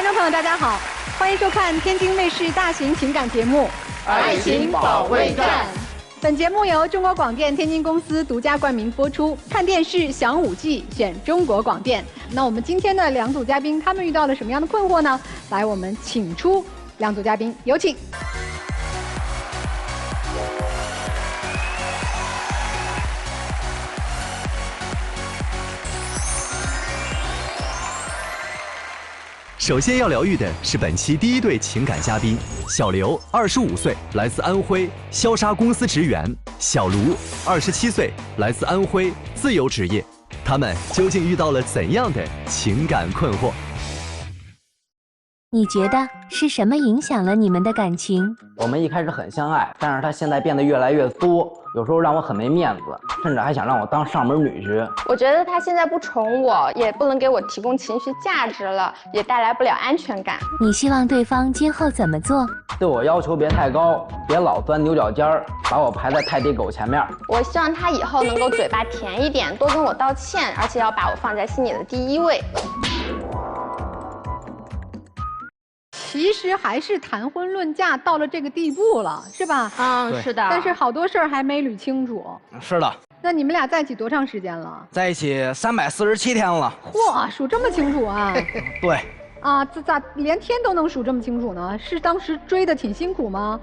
观众朋友，大家好，欢迎收看天津卫视大型情感节目《爱情保卫战》。本节目由中国广电天津公司独家冠名播出。看电视享5G，选中国广电。那我们今天的两组嘉宾，他们遇到了什么样的困惑呢？来，我们请出两组嘉宾，有请。首先要疗愈的是本期第一对情感嘉宾小刘，25岁，来自安徽，消杀公司职员；小卢，27岁，来自安徽，自由职业。他们究竟遇到了怎样的情感困惑？你觉得是什么影响了你们的感情？我们一开始很相爱，但是他现在变得越来越作，有时候让我很没面子，甚至还想让我当上门女婿。我觉得他现在不宠我，也不能给我提供情绪价值了，也带来不了安全感。你希望对方今后怎么做？对我要求别太高，别老钻牛角尖儿，把我排在泰迪狗前面。我希望他以后能够嘴巴甜一点，多跟我道歉，而且要把我放在心里的第一位。其实还是谈婚论嫁到了这个地步了，是吧？嗯，是的。但是好多事儿还没捋清楚。是的。那你们俩在一起多长时间了？在一起347天了。嚯，数这么清楚啊！对。啊，咋连天都能数这么清楚呢？是当时追的挺辛苦吗？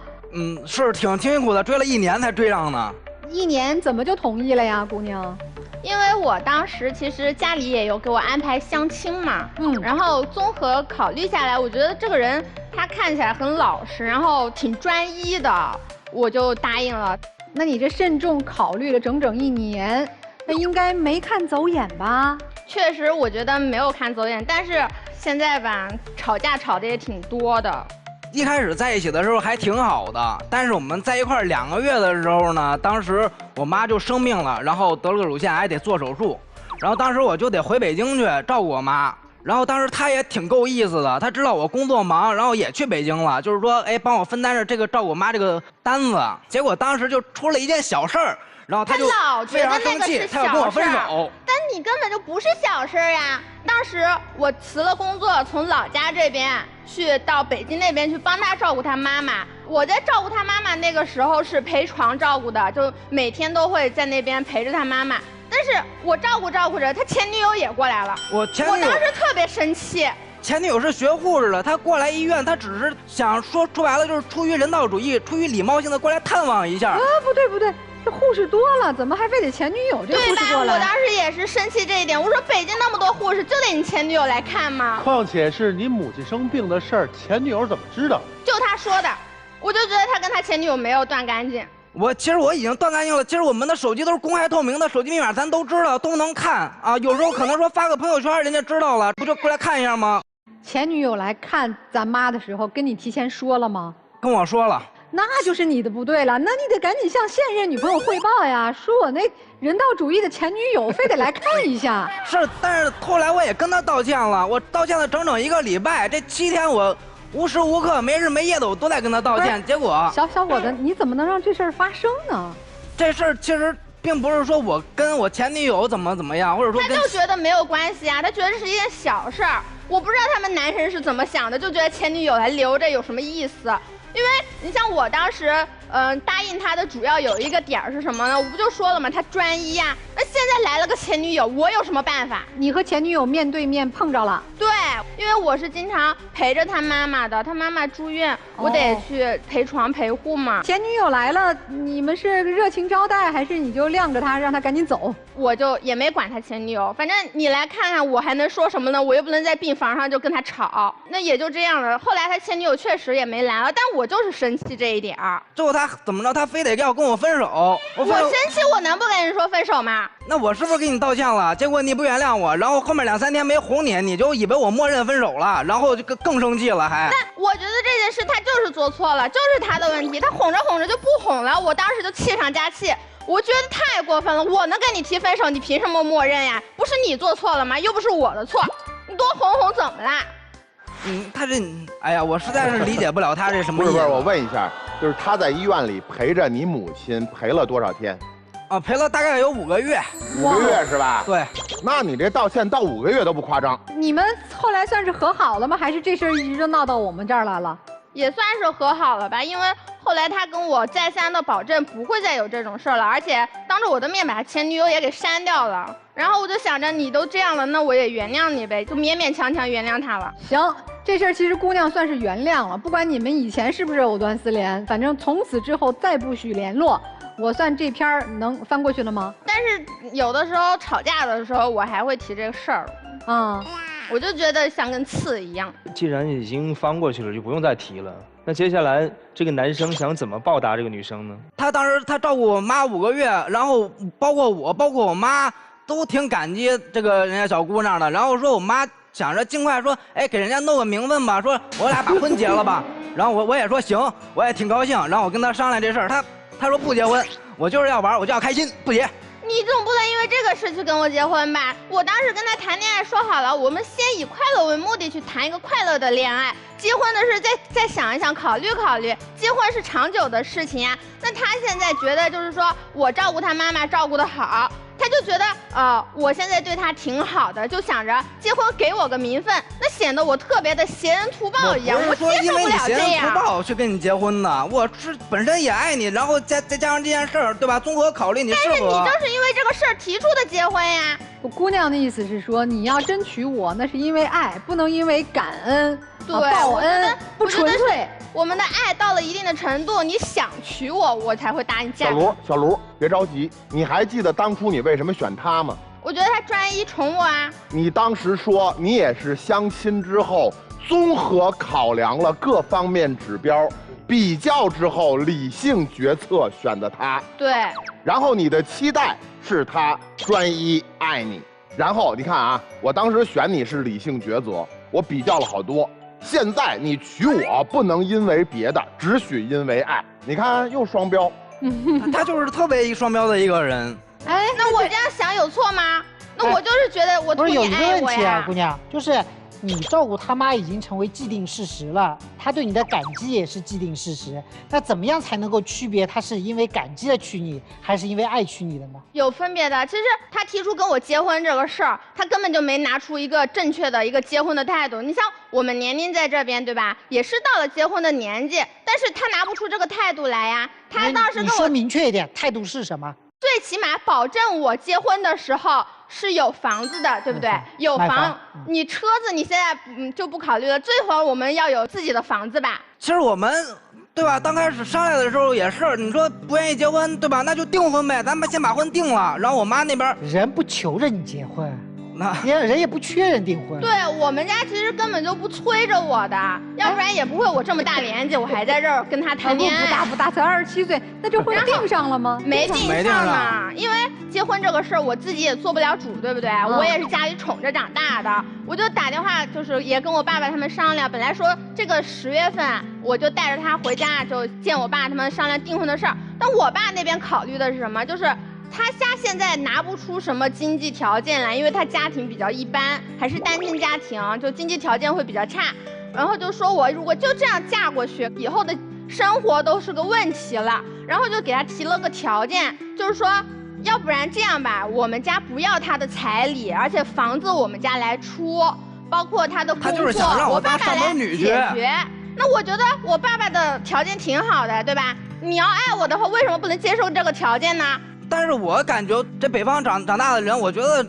是挺辛苦的，追了1年才追上呢。1年怎么就同意了呀，姑娘？因为我当时其实家里也有给我安排相亲嘛，然后综合考虑下来，我觉得这个人他看起来很老实，然后挺专一的，我就答应了。那你这慎重考虑了整整1年，那应该没看走眼吧？确实，我觉得没有看走眼，但是现在吧，吵架吵的也挺多的。一开始在一起的时候还挺好的，但是我们在一块2个月的时候呢，当时我妈就生病了，然后得了个乳腺癌，得做手术，然后当时我就得回北京去照顾我妈。然后当时她也挺够意思的，她知道我工作忙，然后也去北京了，就是说，哎，帮我分担着这个照顾我妈这个单子。结果当时就出了一件小事儿，然后她就非常生气，她要跟我分手。但你根本就不是小事呀！当时我辞了工作，从老家这边去到北京那边去帮她照顾她妈妈。我在照顾她妈妈那个时候是陪床照顾的，就每天都会在那边陪着她妈妈。但是我照顾着，他前女友也过来了。我当时特别生气。前女友是学护士的，她过来医院，她只是想说白了就是出于人道主义，出于礼貌性的过来探望一下。啊，不对，这护士多了，怎么还非得前女友这护士过来？我当时也是生气这一点，我说北京那么多护士，就得你前女友来看吗？况且是你母亲生病的事儿，前女友怎么知道？就他说的，我就觉得他跟他前女友没有断干净。其实我已经断干净了。其实我们的手机都是公开透明的，手机密码咱都知道，都能看啊。有时候可能说发个朋友圈，人家知道了，不就过来看一下吗？前女友来看咱妈的时候，跟你提前说了吗？跟我说了。那就是你的不对了，那你得赶紧向现任女朋友汇报呀，说我那人道主义的前女友非得来看一下。是，但是后来我也跟她道歉了，我道歉了整整1个礼拜，这7天我无时无刻没日没夜的我都在跟他道歉，结果小伙子，你怎么能让这事儿发生呢？这事儿其实并不是说我跟我前女友怎么样，或者说他就觉得没有关系啊，他觉得这是一件小事儿。我不知道他们男生是怎么想的，就觉得前女友还留着有什么意思？因为你像我当时，答应他的主要有一个点是什么呢？我不就说了吗？他专一呀。那现在来了个前女友，我有什么办法？你和前女友面对面碰着了？对，因为我是经常陪着他妈妈的，他妈妈住院，我得去陪床陪护嘛。前女友来了，你们是热情招待，还是你就晾着他，让他赶紧走？我就也没管他前女友，反正你来看看，我还能说什么呢？我又不能在病房上就跟他吵，那也就这样了。后来他前女友确实也没来了，但我就是生气这一点儿。最后他怎么着？他非得要跟我分手。我生气，我能不跟人说分手吗？那我是不是给你道歉了？结果你不原谅我，然后后面2、3天没哄你，你就以为我默认分手了，然后就更生气了还。那我觉得这件事他就是做错了，就是他的问题，他哄着就不哄了，我当时就气上加气。我觉得太过分了，我能跟你提分手，你凭什么默认呀？不是你做错了吗？又不是我的错，你多哄哄怎么啦？他这，哎呀，我实在是理解不了他这什么意思。不是，我问一下，就是他在医院里陪着你母亲陪了多少天？啊，陪了大概有5个月。5个月是吧？对。那你这道歉到5个月都不夸张。你们后来算是和好了吗？还是这事儿一直都闹到我们这儿来了？也算是和好了吧，因为后来他跟我再三的保证不会再有这种事儿了，而且当着我的面把前女友也给删掉了。然后我就想着你都这样了，那我也原谅你呗，就勉勉强强原谅他了。行，这事儿其实姑娘算是原谅了，不管你们以前是不是藕断丝连，反正从此之后再不许联络。我算这篇儿能翻过去了吗？但是有的时候吵架的时候，我还会提这个事儿。我就觉得像根刺一样。既然已经翻过去了，就不用再提了。那接下来这个男生想怎么报答这个女生呢？他当时他照顾我妈5个月，然后包括我妈都挺感激这个人家小姑娘的。然后说我妈想着尽快说，哎，给人家弄个名分吧，说我俩把婚结了吧。然后我也说行，我也挺高兴。然后我跟他商量这事儿，他说不结婚，我就是要玩，我就要开心，不结。你总不能因为这个事去跟我结婚吧？我当时跟他谈恋爱说好了，我们先以快乐为目的去谈一个快乐的恋爱。结婚的事再想一想，考虑考虑。结婚是长久的事情呀。那他现在觉得就是说我照顾他妈妈照顾得好，他就觉得我现在对他挺好的，就想着结婚给我个名分，那显得我特别的携恩图报一样，我接受不了这样。因为你携恩图报去跟你结婚的，我是本身也爱你，然后再加上这件事儿，对吧？综合考虑你适合。但是你正是因为这个事儿提出的结婚呀。我姑娘的意思是说，你要争取我，那是因为爱，不能因为感恩、报恩，不纯粹。我们的爱到了一定的程度，你想娶我，我才会答应嫁。小卢，别着急，你还记得当初你为什么选他吗？我觉得他专一宠我啊。你当时说你也是相亲之后，综合考量了各方面指标，比较之后理性决策选的他。对。然后你的期待是他专一爱你，然后你看啊，我当时选你是理性抉择，我比较了好多。现在你娶我不能因为别的，只许因为爱。你看又双标。他就是特别双标的一个人。哎，那我这样想有错吗？那我就是觉得我图你爱我呀。不是有一个问题啊，姑娘，就是你照顾他妈已经成为既定事实了，他对你的感激也是既定事实。那怎么样才能够区别他是因为感激的娶你，还是因为爱娶你的呢？有分别的。其实他提出跟我结婚这个事儿，他根本就没拿出一个正确的一个结婚的态度。你像我们年龄在这边，对吧？也是到了结婚的年纪，但是他拿不出这个态度来呀。他当时跟我说明确一点，态度是什么？最起码保证我结婚的时候是有房子的，对不对？有房，你车子你现在就不考虑了，最后我们要有自己的房子吧。其实我们，对吧？刚开始商量的时候也是，你说不愿意结婚，对吧？那就订婚呗，咱们先把婚定了。然后我妈那边人不求着你结婚，那人也不缺人订婚。对我们家其实根本就不催着我的，要不然也不会我这么大年纪我还在这儿跟他谈恋爱。不大，才27岁，那这婚定上了吗？没定上呢，因为结婚这个事儿我自己也做不了主，对不对？我也是家里宠着长大的，我就打电话就是也跟我爸爸他们商量，本来说这个10月份我就带着他回家就见我爸他们商量订婚的事儿，但我爸那边考虑的是什么？就是他家现在拿不出什么经济条件来，因为他家庭比较一般，还是单亲家庭，就经济条件会比较差。然后就说我如果就这样嫁过去，以后的生活都是个问题了。然后就给他提了个条件，就是说，要不然这样吧，我们家不要他的彩礼，而且房子我们家来出，包括他的工作，他就是想让我当上门女婿。那我觉得我爸爸的条件挺好的，对吧？你要爱我的话，为什么不能接受这个条件呢？但是我感觉这北方长大的人，我觉得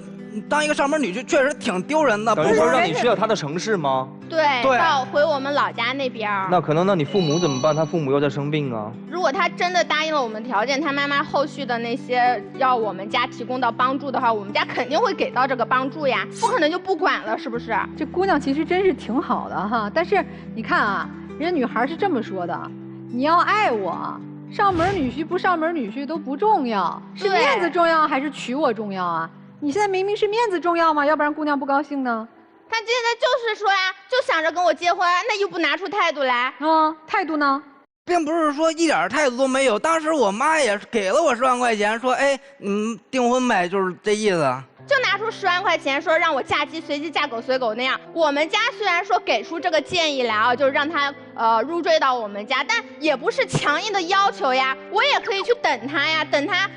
当一个上门女婿确实挺丢人的。等于说让你去到他的城市吗？对，到回我们老家那边。那可能那你父母怎么办？他父母又在生病啊。如果他真的答应了我们条件，他妈妈后续的那些要我们家提供到帮助的话，我们家肯定会给到这个帮助呀，不可能就不管了，是不是？这姑娘其实真是挺好的哈，但是你看啊，人家女孩是这么说的：你要爱我。上门女婿不上门女婿都不重要，是面子重要还是娶我重要啊？你现在明明是面子重要吗？要不然姑娘不高兴呢？他现在就是说呀，就想着跟我结婚，那又不拿出态度来。态度呢？并不是说一点态度都没有。当时我妈也给了我10万块钱，说哎，订婚呗，就是这意思。就拿出10万块钱说让我嫁鸡随鸡嫁狗随狗那样。我们家虽然说给出这个建议来啊，就是让他入赘到我们家，但也不是强硬的要求呀，我也可以去等他呀，等他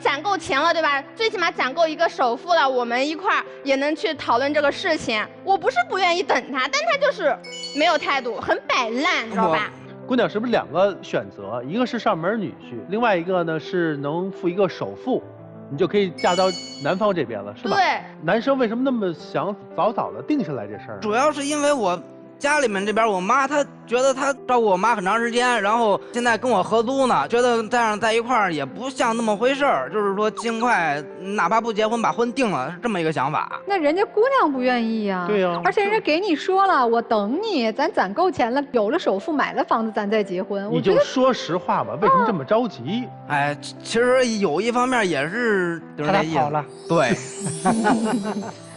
攒够钱了，对吧？最起码攒够一个首付了，我们一块儿也能去讨论这个事情。我不是不愿意等他，但他就是没有态度，很摆烂，你知道吧？姑娘是不是2个选择？一个是上门女婿，另外一个呢是能付一个首付，你就可以嫁到男方这边了，是吧？对。男生为什么那么想早早的定下来这事儿？主要是因为我家里面这边，我妈她觉得她照顾我妈很长时间，然后现在跟我合租呢，觉得这样在一块儿也不像那么回事儿，就是说尽快哪怕不结婚把婚定了，是这么一个想法。那人家姑娘不愿意呀。对呀。而且人家给你说了，我等你，咱攒够钱了，有了首付买了房子，咱再结婚。你就说实话吧，为什么这么着急？哎，其实有一方面也是就是他跑了。对。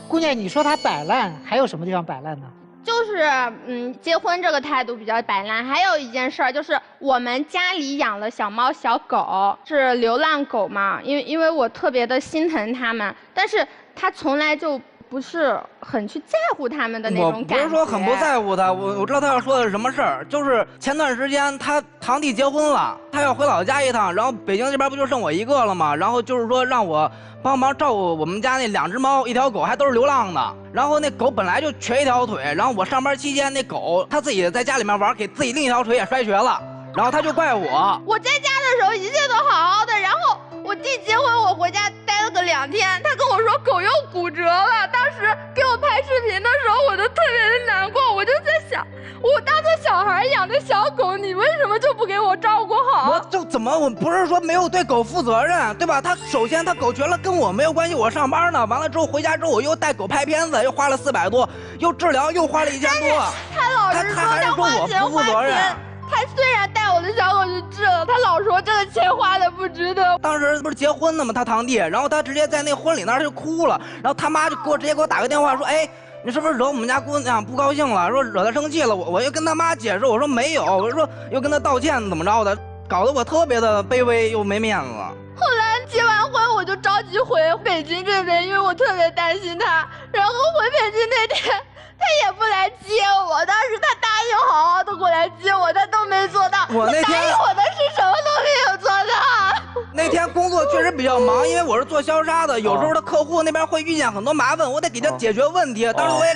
姑娘，你说他摆烂，还有什么地方摆烂呢？就是结婚这个态度比较摆烂。还有一件事儿，就是我们家里养了小猫小狗，是流浪狗嘛，因为我特别的心疼它们，但是他从来就不是很去在乎他们的那种感觉。我不是说很不在乎他，我知道他要说的是什么事儿，就是前段时间他堂弟结婚了，他要回老家一趟，然后北京这边不就剩我一个了吗？然后就是说让我帮忙照顾我们家那2只猫1条狗，还都是流浪的。然后那狗本来就瘸1条腿，然后我上班期间那狗它自己在家里面玩，给自己另1条腿也摔瘸了，然后他就怪我。我在家的时候一切都好好的，然后我弟结婚，我回家待了个2天，他跟我说狗又骨折了。当时给我拍视频的时候，我就特别的难过，我就在想，我当个小孩养的小狗，你为什么就不给我照顾好？我就怎么我不是说没有对狗负责任，对吧？他首先他狗瘸了跟我没有关系，我上班呢，完了之后回家之后我又带狗拍片子，又花了400多，又治疗又花了1000多。他老是说他花钱花钱。他虽然带我的小狗去治了，他老说这个钱花的不值得。当时不是结婚呢吗？他堂弟，然后他直接在那婚礼那儿就哭了，然后他妈就直接给我打个电话说，哎，你是不是惹我们家姑娘不高兴了？说惹她生气了，我又跟他妈解释，我说没有，我说又跟他道歉怎么着的，搞得我特别的卑微又没面子。后来结完婚我就着急回北京这边，因为我特别担心他。然后回北京那天他也不来接我，当时他答应好好的过来接我，他都没做到。我那天答应我的是什么都没有做到。那天工作确实比较忙，因为我是做销杀的，有时候他客户那边会遇见很多麻烦，我得给他解决问题。当时我也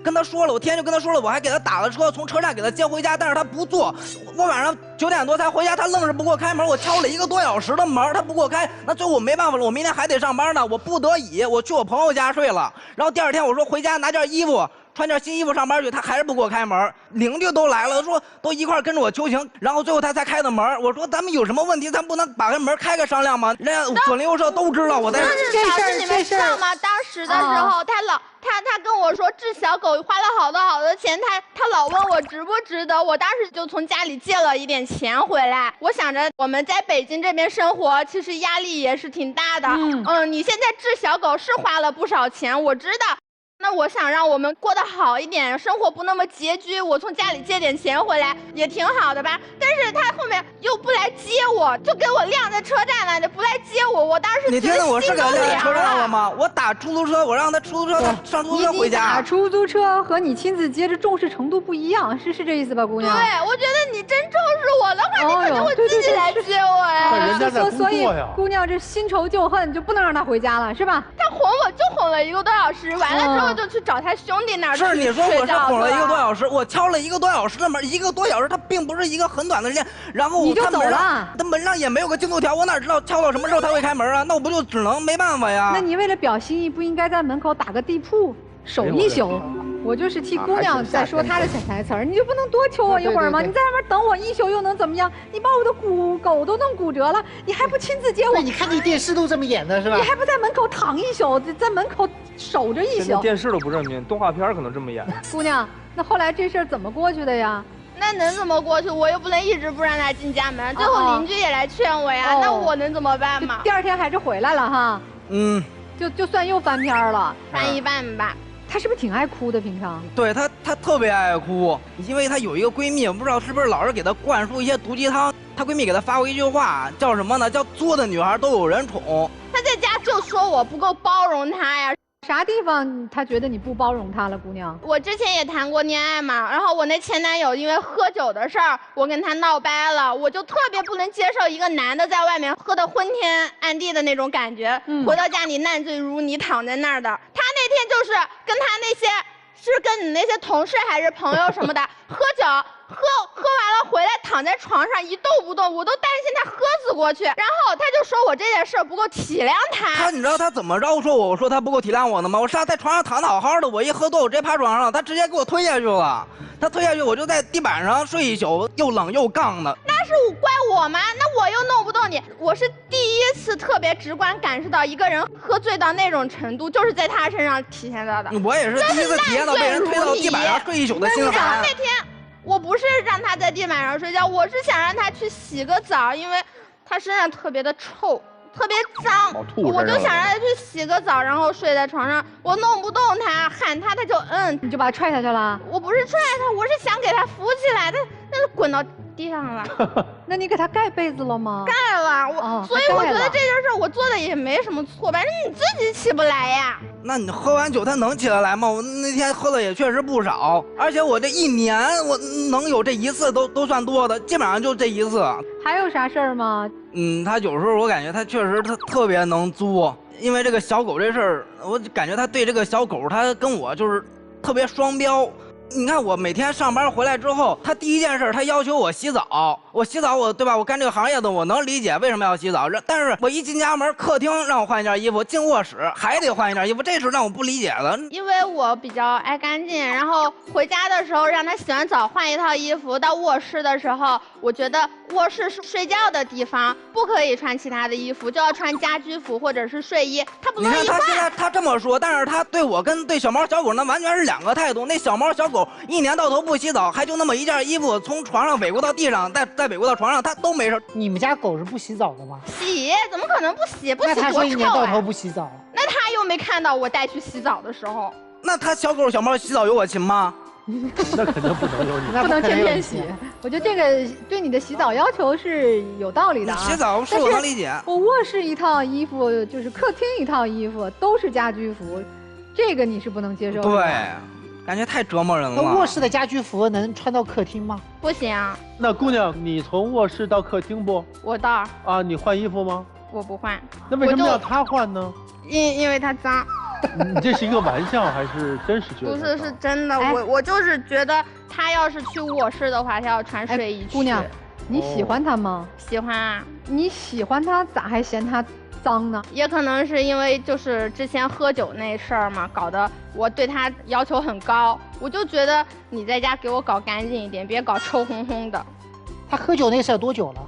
跟他说了，我天天就跟他说了，我还给他打了车，从车站给他接回家，但是他不坐。我晚上9点多才回家，他愣是不给我开门，我敲了1个多小时的门，他不给我开。那最后我没办法了，我明天还得上班呢，我不得已我去我朋友家睡了。然后第2天我说回家拿件衣服。穿件新衣服上班去，他还是不给我开门。邻居都来了，说都一块跟着我求情，然后最后他才开的门。我说咱们有什么问题，咱不能把这门开开商量吗？人家左邻右舍都知道我在。你们知道吗？当时的时候，他跟我说治小狗花了好多钱，他老问我值不值得。我当时就从家里借了一点钱回来。我想着我们在北京这边生活，其实压力也是挺大的。你现在治小狗是花了不少钱，我知道。那我想让我们过得好一点，生活不那么拮据，我从家里借点钱回来也挺好的吧。但是他后面又不来接我，就给我晾在车站了，不来接我。我当时你听听我是给他晾在车站了吗？我打出租车，我让他出租车上出租车回家。你打出租车和你亲自接这重视程度不一样，是这意思吧，姑娘？对，我觉得你真重视我的话，你肯定会自己来接我呀。人家在工作呀。所以姑娘这新仇旧恨就不能让他回家了，是吧？他哄我就哄了1个多小时，完了之后就去找他兄弟那儿。是你说我是哄了1个多小时，我敲了1个多小时的门，1个多小时，它并不是一个很短的时间。然后你就走了，他门上也没有个进度条，我哪知道敲到什么时候他会开门啊？那我不就只能没办法呀？那你为了表心意，不应该在门口打个地铺守一宿？我就是替姑娘在说她的潜台词儿，你就不能多求我一会儿吗？你在外面等我1宿又能怎么样？你把我的狗都弄骨折了，你还不亲自接我？你看你电视都这么演的是吧？你还不在门口躺1宿，在门口守着1宿？电视都不这么演，动画片可能这么演。姑娘，那后来这事儿怎么过去的呀？那能怎么过去？我又不能一直不让他进家门，最后邻居也来劝我呀。那我能怎么办嘛？第2天还是回来了哈。就算又翻篇了，翻一半吧。她是不是挺爱哭的？平常对她特别爱哭，因为她有一个闺蜜，我不知道是不是老是给她灌输一些毒鸡汤。她闺蜜给她发过一句话，叫什么呢？叫作的女孩都有人宠。她在家就说我不够包容她呀，啥地方他觉得你不包容他了，姑娘？我之前也谈过恋爱嘛，然后我那前男友因为喝酒的事儿，我跟他闹掰了，我就特别不能接受一个男的在外面喝得昏天暗地的那种感觉，回到家里烂醉如泥躺在那儿的。他那天就是跟他那些是跟你那些同事还是朋友什么的喝酒。喝完了回来躺在床上一动不动，我都担心他喝死过去。然后他就说我这件事不够体谅他。你知道他怎么着说我说他不够体谅我的吗？我是在床上躺得好好的，我一喝多我直接趴床上，他直接给我推下去了。他推下去我就在地板上睡一宿，又冷又杠的。那是怪我吗？那我又弄不动你。我是第一次特别直观感受到一个人喝醉到那种程度，就是在他身上体现到的。我也是第一次体验到被人推到地板上睡一宿的心寒。那天。我不是让他在地板上睡觉，我是想让他去洗个澡，因为他身上特别的臭，特别脏，我就想让他去洗个澡，然后睡在床上。我弄不动他，喊他他就你就把他踹下去了？我不是踹他，我是想给他扶起来，他就滚到地上了。那你给他盖被子了吗？盖了，所以我觉得这件事我做的也没什么错，反正你自己起不来呀。那你喝完酒他能起得来吗？我那天喝的也确实不少，而且我这一年我能有这一次都算多的，基本上就这一次。还有啥事儿吗？他有时候我感觉他确实他特别能作，因为这个小狗这事儿，我感觉他对这个小狗他跟我就是特别双标。你看我每天上班回来之后，他第一件事他要求我洗澡，我洗澡对吧？我干这个行业的我能理解为什么要洗澡，但是我一进家门，客厅让我换一件衣服，进卧室还得换一件衣服，这是让我不理解的。因为我比较爱干净，然后回家的时候让他洗完澡换一套衣服，到卧室的时候，我觉得卧室是睡觉的地方，不可以穿其他的衣服，就要穿家居服或者是睡衣，他不乐意换。你看他现在他这么说，但是他对我跟对小猫小狗那完全是两个态度。那小猫小狗一年到头不洗澡，还就那么一件衣服，从床上尾过到地上，再尾过到床上，他都没事。你们家狗是不洗澡的吗？洗，怎么可能不洗？不洗多臭啊！那他说一年到头不洗澡，那他又没看到我带去洗澡的时候。那他小狗小猫洗澡有我勤吗？那肯定不能有你，不能天天洗。我觉得这个对你的洗澡要求是有道理的啊。洗澡是我能理解。我卧室一套衣服，就是客厅一套衣服，都是家居服，这个你是不能接受的。对，感觉太折磨人了。那卧室的家居服能穿到客厅吗？不行。那姑娘，你从卧室到客厅不？我到。啊，你换衣服吗？我不换。那为什么要他换呢？因为他脏。你这是一个玩笑还是真实觉得？不是，是真的。我就是觉得他要是去卧室的话，他要穿睡衣去。姑娘，你喜欢他吗？喜欢啊。你喜欢他，咋还嫌他脏呢？也可能是因为就是之前喝酒那事儿嘛，搞得我对他要求很高。我就觉得你在家给我搞干净一点，别搞臭烘烘的。他喝酒那事儿多久了？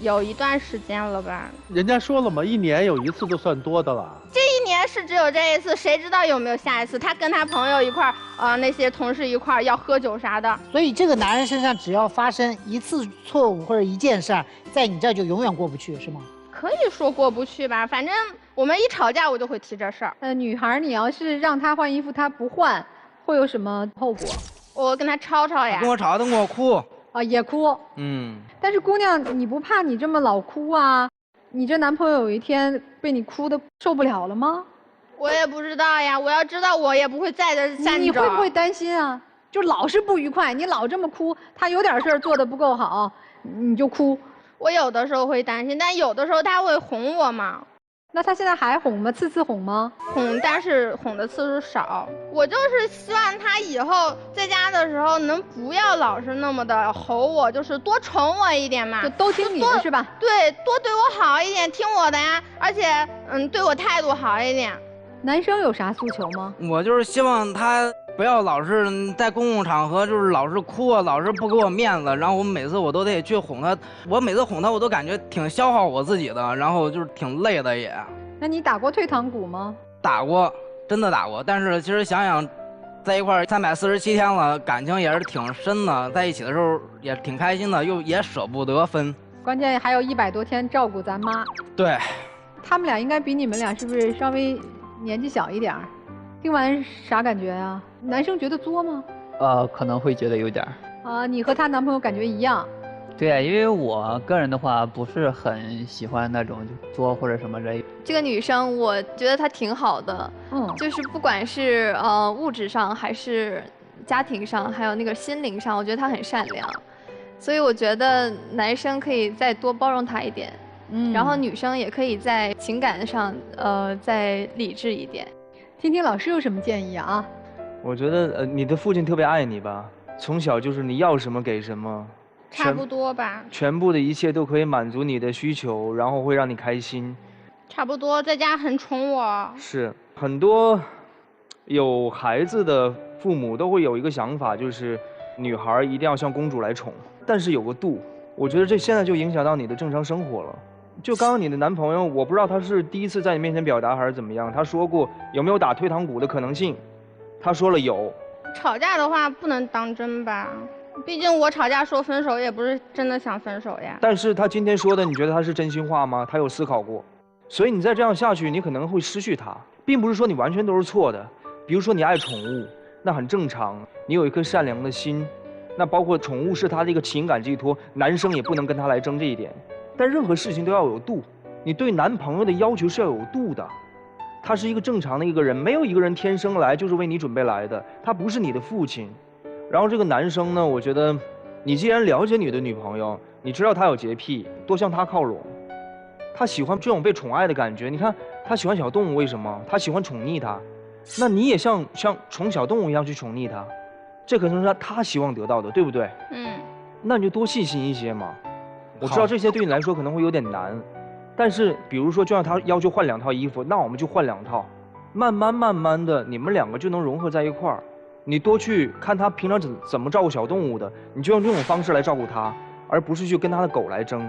有一段时间了吧。人家说了嘛，一年有一次就算多的了。这一年是只有这一次，谁知道有没有下一次？他跟他朋友一块儿，那些同事一块儿要喝酒啥的。所以这个男人身上只要发生一次错误或者一件事儿，在你这儿就永远过不去，是吗？可以说过不去吧，反正我们一吵架我就会提这事儿。女孩，你要是让他换衣服，他不换，会有什么后果？我跟他吵吵呀。跟我吵，他跟我哭。啊，也哭。但是姑娘，你不怕你这么老哭啊？你这男朋友有一天被你哭的受不了了吗？我也不知道呀，我要知道我也不会在这站着。你会不会担心啊？就老是不愉快，你老这么哭，他有点事儿做得不够好，你就哭。我有的时候会担心，但有的时候他会哄我嘛。那他现在还哄吗？次次哄吗？哄，但是哄的次数少。我就是希望他以后在家的时候能不要老是那么的吼我，就是多宠我一点嘛，就都听你的是吧？对，多对我好一点，听我的呀，而且对我态度好一点。男生有啥诉求吗？我就是希望他不要老是在公共场合就是老是哭啊，老是不给我面子，然后我每次我都得去哄他，我每次哄他我都感觉挺消耗我自己的，然后就是挺累的也。那你打过退堂鼓吗？打过，真的打过，但是其实想想，在一块347天了，感情也是挺深的，在一起的时候也挺开心的，又也舍不得分。关键还有100多天照顾咱妈。对。他们俩应该比你们俩是不是稍微年纪小一点？听完啥感觉啊？男生觉得作吗？可能会觉得有点。啊，你和她男朋友感觉一样？对啊，因为我个人的话不是很喜欢那种就作或者什么的。这个女生我觉得她挺好的，就是不管是物质上还是家庭上，还有那个心灵上，我觉得她很善良，所以我觉得男生可以再多包容她一点，然后女生也可以在情感上再理智一点。听听老师有什么建议啊？我觉得你的父亲特别爱你吧，从小就是你要什么给什么。差不多吧，全部的一切都可以满足你的需求，然后会让你开心。差不多，在家很宠我。是很多有孩子的父母都会有一个想法，就是女孩一定要像公主来宠，但是有个度。我觉得这现在就影响到你的正常生活了。就刚刚你的男朋友，我不知道他是第一次在你面前表达还是怎么样，他说过有没有打退堂鼓的可能性，他说了有。吵架的话不能当真吧？毕竟我吵架说分手也不是真的想分手呀。但是他今天说的，你觉得他是真心话吗？他有思考过，所以你再这样下去，你可能会失去他，并不是说你完全都是错的。比如说你爱宠物，那很正常，你有一颗善良的心，那包括宠物是他的一个情感寄托，男生也不能跟他来争这一点。但任何事情都要有度，你对男朋友的要求是要有度的。他是一个正常的一个人，没有一个人天生来就是为你准备来的，他不是你的父亲。然后这个男生呢，我觉得，你既然了解你的女朋友，你知道她有洁癖，多向她靠拢。她喜欢这种被宠爱的感觉。你看，她喜欢小动物，为什么？她喜欢宠溺她，那你也像宠小动物一样去宠溺她，这可能是她希望得到的，对不对？那你就多细心一些嘛。我知道这些对你来说可能会有点难，但是比如说，就像她要求换2套衣服，那我们就换2套，慢慢的，你们2个就能融合在一块儿。你多去看他平常怎么照顾小动物的，你就用这种方式来照顾他，而不是去跟他的狗来争。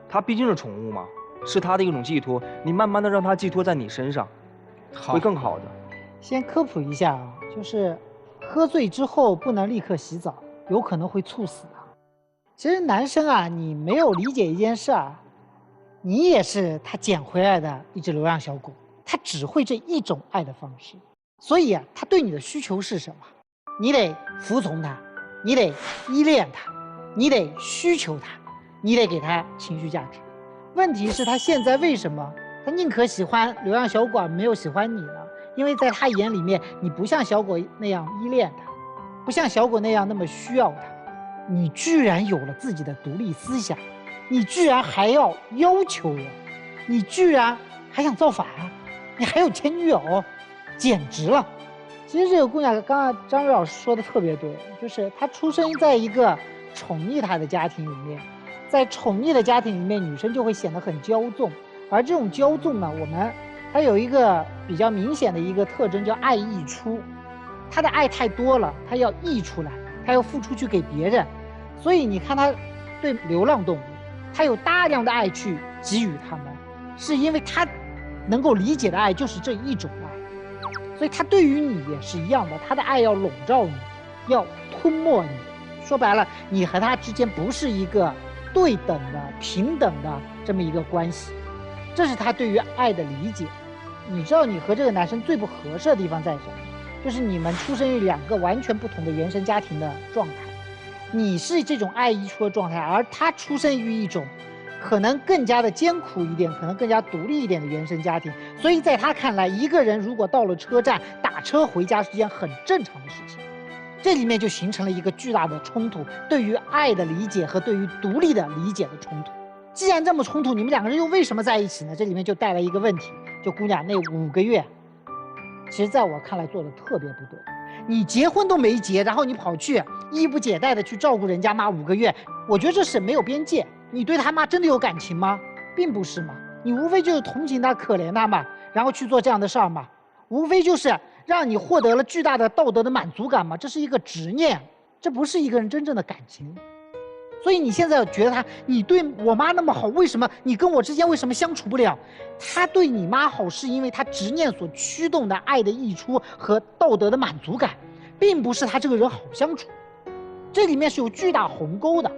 他毕竟是宠物嘛，是他的一种寄托，你慢慢的让他寄托在你身上，会更好的。先科普一下啊，就是喝醉之后不能立刻洗澡，有可能会猝死的。其实男生啊，你没有理解一件事啊，你也是他捡回来的一只流浪小狗，他只会这一种爱的方式。所以啊，他对你的需求是什么？你得服从他，你得依恋他，你得需求他，你得给他情绪价值。问题是，他现在为什么他宁可喜欢流浪小狗，没有喜欢你呢？因为在他眼里面，你不像小狗那样依恋他，不像小狗那样那么需要他。你居然有了自己的独立思想，你居然还要求我，你居然还想造反，你还有前女友。简直了！其实这个姑娘，刚刚张瑞老师说的特别对，就是她出生在一个宠溺她的家庭里面，在宠溺的家庭里面，女生就会显得很骄纵，而这种骄纵呢，它有一个比较明显的一个特征，叫爱溢出。她的爱太多了，她要溢出来，她要付出去给别人，所以你看她对流浪动物，她有大量的爱去给予他们，是因为她能够理解的爱就是这一种爱。所以他对于你也是一样的，他的爱要笼罩你，要吞没你。说白了，你和他之间不是一个对等的、平等的这么一个关系，这是他对于爱的理解。你知道你和这个男生最不合适的地方在什么？就是你们出生于2个完全不同的原生家庭的状态，你是这种爱溢出的状态，而他出生于一种可能更加的艰苦一点，可能更加独立一点的原生家庭，所以在他看来，一个人如果到了车站打车回家是件很正常的事情。这里面就形成了一个巨大的冲突，对于爱的理解和对于独立的理解的冲突。既然这么冲突，你们2个人又为什么在一起呢？这里面就带来一个问题，就姑娘那5个月，其实在我看来做的特别不对。你结婚都没结，然后你跑去衣不解带的去照顾人家妈5个月，我觉得这是没有边界。你对他妈真的有感情吗？并不是嘛，你无非就是同情他、可怜他嘛，然后去做这样的事儿嘛，无非就是让你获得了巨大的道德的满足感嘛，这是一个执念，这不是一个人真正的感情。所以你现在觉得你对我妈那么好，为什么你跟我之间为什么相处不了？他对你妈好是因为他执念所驱动的爱的溢出和道德的满足感，并不是他这个人好相处，这里面是有巨大鸿沟的。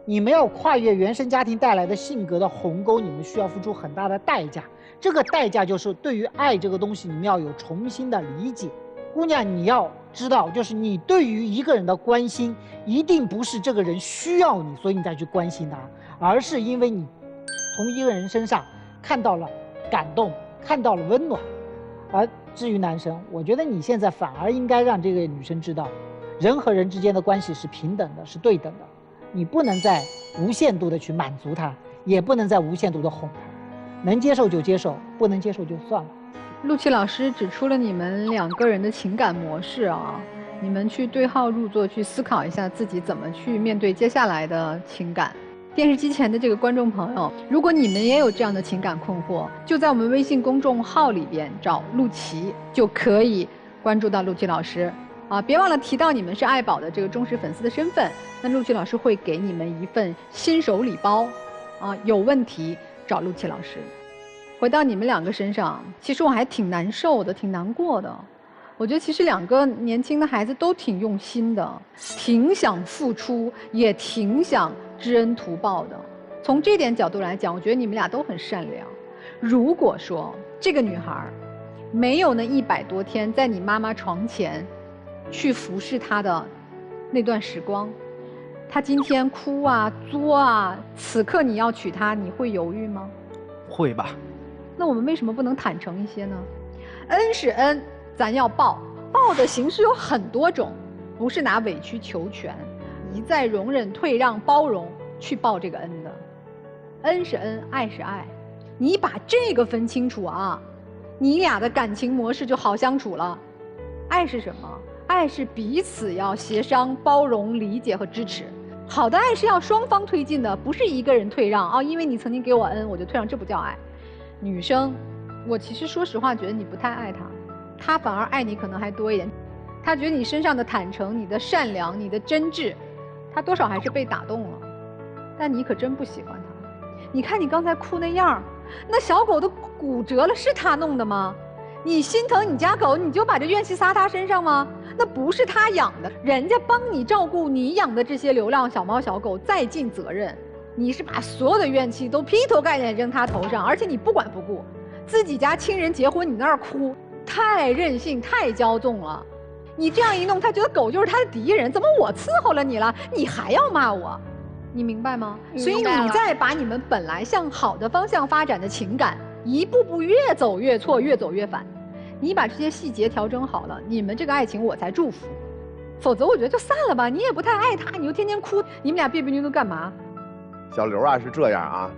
你们要跨越原生家庭带来的性格的鸿沟，你们需要付出很大的代价。这个代价就是对于爱这个东西，你们要有重新的理解。姑娘，你要知道，就是你对于一个人的关心，一定不是这个人需要你，所以你再去关心他，而是因为你从一个人身上看到了感动，看到了温暖。而至于男生，我觉得你现在反而应该让这个女生知道，人和人之间的关系是平等的，是对等的。你不能再无限度的去满足他，也不能再无限度的哄他，能接受就接受，不能接受就算了。陆琪老师指出了你们2个人的情感模式啊，你们去对号入座，去思考一下自己怎么去面对接下来的情感。电视机前的这个观众朋友，如果你们也有这样的情感困惑，就在我们微信公众号里边找陆琪，就可以关注到陆琪老师啊。别忘了提到你们是爱宝的这个忠实粉丝的身份，那陆琪老师会给你们一份新手礼包啊。有问题找陆琪老师。回到你们2个身上，其实我还挺难受的，挺难过的。我觉得其实2个年轻的孩子都挺用心的，挺想付出，也挺想知恩图报的。从这点角度来讲，我觉得你们俩都很善良。如果说这个女孩没有那100多天在你妈妈床前去服侍她的那段时光，她今天哭啊作啊，此刻你要娶她，你会犹豫吗？会吧。那我们为什么不能坦诚一些呢？恩是恩，咱要报，报的形式有很多种，不是拿委曲求全，一再容忍、退让、包容去报这个恩的。恩是恩，爱是爱，你把这个分清楚啊，你俩的感情模式就好相处了。爱是什么？爱是彼此要协商、包容、理解和支持。好的爱是要双方推进的，不是一个人退让啊，因为你曾经给我恩，我就退让，这不叫爱。女生，我其实说实话觉得你不太爱他，他反而爱你可能还多一点。他觉得你身上的坦诚、你的善良、你的真挚，他多少还是被打动了。但你可真不喜欢他。你看你刚才哭那样，那小狗都骨折了，是他弄的吗？你心疼你家狗，你就把这怨气撒他身上吗？那不是他养的，人家帮你照顾你养的这些流浪小猫小狗，再尽责任。你是把所有的怨气都劈头盖脸扔他头上，而且你不管不顾，自己家亲人结婚你那儿哭，太任性太骄纵了。你这样一弄，他觉得狗就是他的敌人，怎么我伺候了你了，你还要骂我？你明白吗？所以你再把你们本来向好的方向发展的情感，一步步越走越错，越走越反。你把这些细节调整好了，你们这个爱情我才祝福。否则我觉得就散了吧，你也不太爱他，你又天天哭，你们俩别别扭扭干嘛？小刘啊，是这样啊，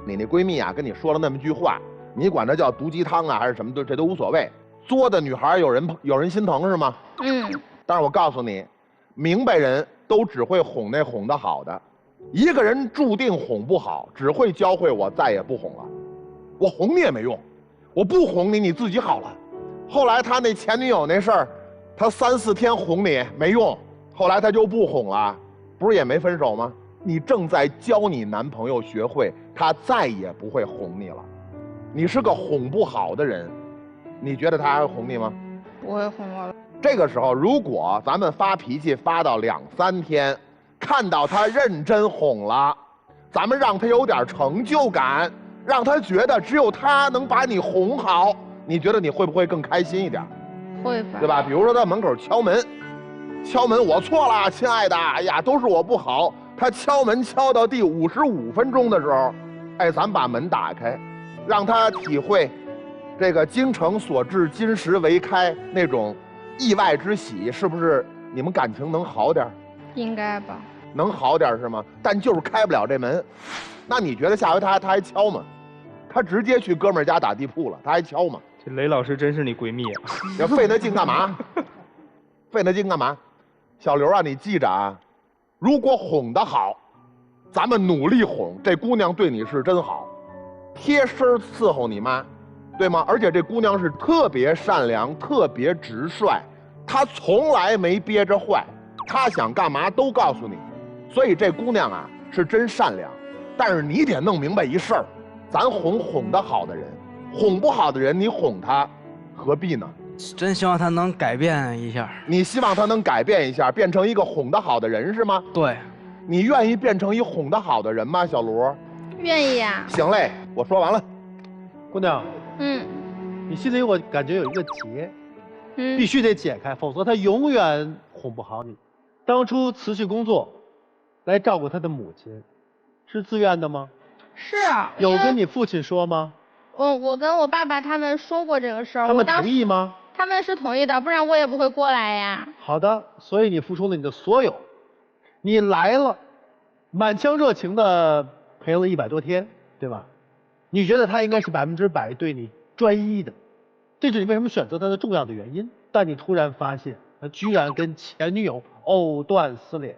你那闺蜜啊跟你说了那么句话，你管这叫毒鸡汤啊还是什么，这都无所谓。作的女孩有人心疼是吗？但是我告诉你，明白人都只会哄那哄得好的，一个人注定哄不好，只会教会我再也不哄了。我哄你也没用，我不哄你，你自己好了。后来他那前女友那事儿，他3、4天哄你没用，后来他就不哄了，不是也没分手吗？你正在教你男朋友学会，他再也不会哄你了。你是个哄不好的人，你觉得他还会哄你吗？不会哄我了。这个时候，如果咱们发脾气发到2、3天，看到他认真哄了，咱们让他有点成就感，让他觉得只有他能把你哄好，你觉得你会不会更开心一点？会吧，对吧？比如说在门口敲门，我错了，亲爱的，哎呀，都是我不好。他敲门敲到第55分钟的时候，哎，咱把门打开，让他体会这个精诚所至，金石为开那种意外之喜，是不是你们感情能好点？应该吧。能好点是吗？但就是开不了这门，那你觉得下回他还敲吗？他直接去哥们儿家打地铺了，他还敲吗？这雷老师真是你闺蜜啊！要费那劲干嘛？费那劲干嘛？小刘啊，你记着啊，如果哄得好，咱们努力哄，这姑娘对你是真好，贴身伺候你妈，对吗？而且这姑娘是特别善良，特别直率，她从来没憋着坏，她想干嘛都告诉你，所以这姑娘啊是真善良。但是你得弄明白一事儿，咱哄得好的人，哄不好的人你哄他，何必呢？真希望他能改变一下。你希望他能改变一下，变成一个哄得好的人是吗？对。你愿意变成一哄得好的人吗，小卢？愿意呀。行嘞，我说完了。姑娘，你心里我感觉有一个结，必须得解开，否则他永远哄不好你。当初辞去工作，来照顾他的母亲，是自愿的吗？是。有跟你父亲说吗？我跟我爸爸他们说过这个事儿。他们同意吗？他们是同意的，不然我也不会过来呀。好的，所以你付出了你的所有，你来了，满腔热情的陪了100多天，对吧？你觉得他应该是100%对你专一的，这是你为什么选择他的重要的原因。但你突然发现，他居然跟前女友藕断丝连。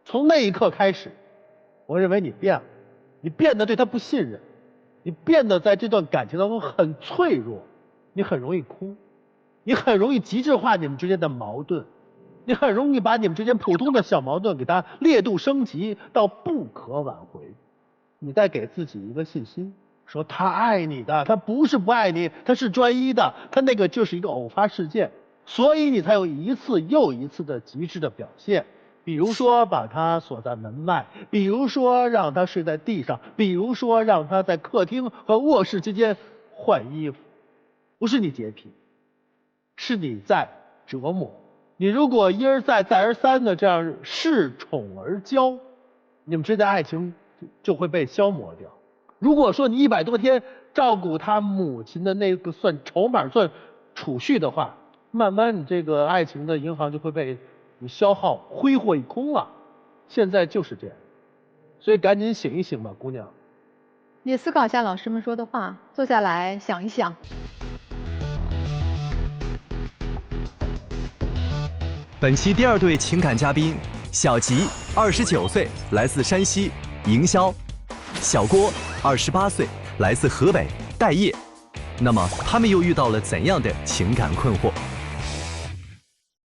从那一刻开始，我认为你变了，你变得对他不信任，你变得在这段感情当中很脆弱，你很容易哭，你很容易极致化你们之间的矛盾，你很容易把你们之间普通的小矛盾给它烈度升级到不可挽回。你再给自己一个信心，说他爱你的，他不是不爱你，他是专一的，他那个就是一个偶发事件，所以你才有一次又一次的极致的表现。比如说把他锁在门外，比如说让他睡在地上，比如说让他在客厅和卧室之间换衣服。不是你洁癖，是你在折磨。你如果一而再再而三的这样恃宠而骄，你们之间的爱情就会被消磨掉。如果说你100多天照顾他母亲的那个算筹码算储蓄的话，慢慢你这个爱情的银行就会被你消耗挥霍一空了。现在就是这样，所以赶紧醒一醒吧，姑娘。你思考一下老师们说的话，坐下来想一想。本期第2对情感嘉宾，小吉，29岁，来自山西营销；小郭，28岁，来自河北待业。那么他们又遇到了怎样的情感困惑？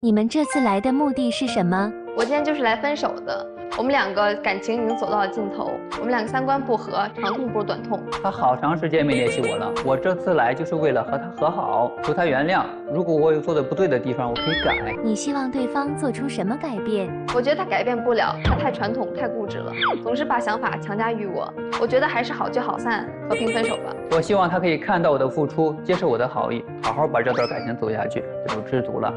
你们这次来的目的是什么？我今天就是来分手的。我们两个感情已经走到了尽头，我们两个3观不合，长痛不如短痛。他好长时间没联系我了，我这次来就是为了和他和好，求他原谅。如果我有做的不对的地方，我可以改。你希望对方做出什么改变？我觉得他改变不了，他太传统、太固执了，总是把想法强加于我。我觉得还是好聚好散，和平分手吧。我希望他可以看到我的付出，接受我的好意，好好把这段感情走下去，这就知足了。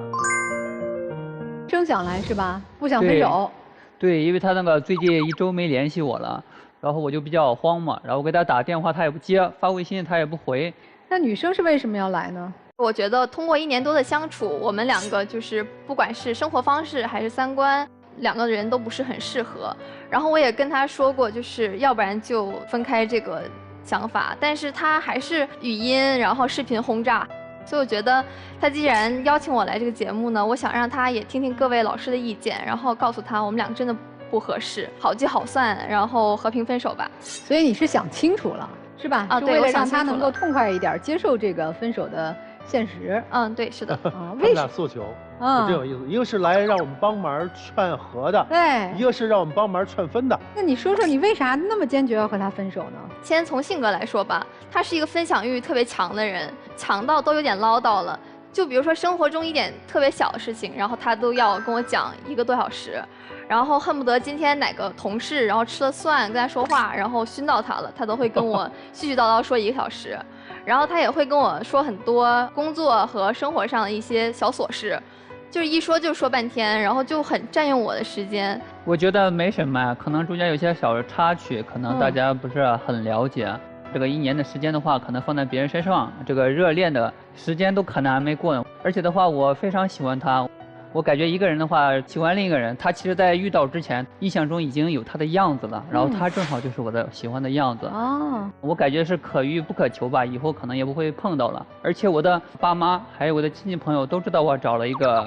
真想来是吧？不想分手。对，因为他那个最近1周没联系我了，然后我就比较慌嘛，然后我给他打电话他也不接，发微信他也不回。那女生是为什么要来呢？我觉得通过1年多的相处，我们两个就是不管是生活方式还是3观，两个人都不是很适合。然后我也跟他说过，就是要不然就分开这个想法，但是他还是语音然后视频轰炸。所以我觉得他既然邀请我来这个节目呢，我想让他也听听各位老师的意见，然后告诉他我们俩真的不合适，好聚好散，然后和平分手吧。所以你是想清楚了，是吧？啊，对，为了让他能够痛快一点，接受这个分手的现实。嗯，对，是的。他们俩诉求真有意思，一个是来让我们帮忙劝和的，对，一个是让我们帮忙劝分的。那你说说，你为啥那么坚决要和他分手呢？先从性格来说吧，他是一个分享欲特别强的人，强到都有点唠叨了。就比如说生活中一点特别小的事情，然后他都要跟我讲1个多小时，然后恨不得今天哪个同事然后吃了蒜跟他说话，然后熏到他了，他都会跟我絮絮叨叨说1个小时。然后他也会跟我说很多工作和生活上的一些小琐事，就是一说就说半天，然后就很占用我的时间。我觉得没什么，可能中间有些小的插曲，可能大家不是很了解。这个1年的时间的话，可能放在别人身上，这个热恋的时间都可能还没过呢。而且的话，我非常喜欢他。我感觉一个人的话喜欢另一个人，他其实在遇到之前，印象中已经有他的样子了，然后他正好就是我的喜欢的样子。我感觉是可遇不可求吧，以后可能也不会碰到了。而且我的爸妈还有我的亲戚朋友都知道我找了一个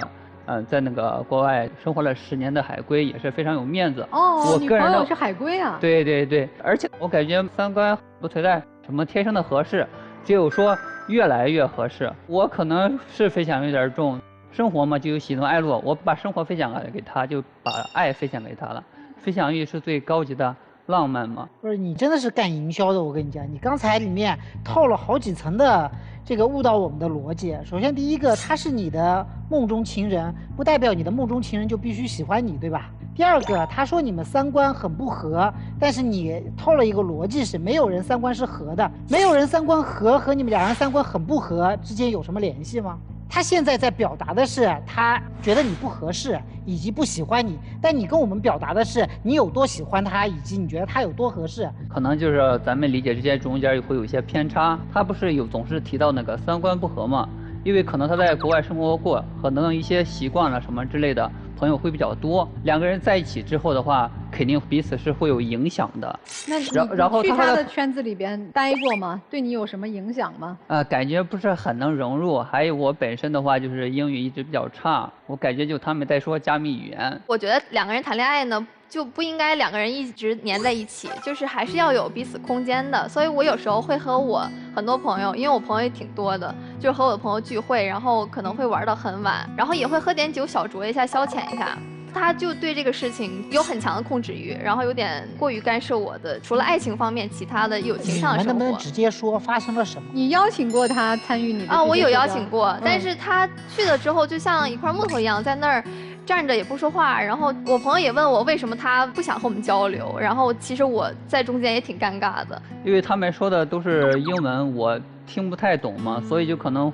在那个国外生活了10年的海归，也是非常有面子。我个人女朋友是海归啊。对对对，而且我感觉3观不存在什么天生的合适，只有说越来越合适。我可能是分享有点重。生活嘛，就有喜怒哀乐，我把生活分享给他，就把爱分享给他了。分享欲是最高级的浪漫嘛。不是，你真的是干营销的，我跟你讲，你刚才里面套了好几层的这个误导我们的逻辑。首先第一个，他是你的梦中情人，不代表你的梦中情人就必须喜欢你，对吧？第二个，他说你们3观很不合，但是你套了一个逻辑是没有人3观是合的，没有人3观合和你们2人3观很不合之间有什么联系吗？他现在在表达的是他觉得你不合适，以及不喜欢你，但你跟我们表达的是你有多喜欢他，以及你觉得他有多合适。可能就是咱们理解之间中间会有一些偏差。他不是总是提到那个三观不合吗？因为可能他在国外生活过，可能一些习惯了什么之类的朋友会比较多。两个人在一起之后的话，肯定彼此是会有影响的。那你然后去他的圈子里边待过吗？对你有什么影响吗？感觉不是很能融入。还有我本身的话，就是英语一直比较差，我感觉就他们在说加密语言。我觉得两个人谈恋爱呢，就不应该两个人一直黏在一起，就是还是要有彼此空间的。所以我有时候会和我很多朋友，因为我朋友也挺多的，就是和我的朋友聚会，然后可能会玩到很晚，然后也会喝点酒小酌一下，消遣一下。他就对这个事情有很强的控制欲，然后有点过于干涉我的，除了爱情方面，其他的友情上的生活。你们能不能直接说发生了什么？你邀请过他参与你的？我有邀请过，但是他去了之后，就像一块木头一样，在那儿站着也不说话。然后我朋友也问我为什么他不想和我们交流，然后其实我在中间也挺尴尬的，因为他们说的都是英文，我听不太懂嘛，所以就可能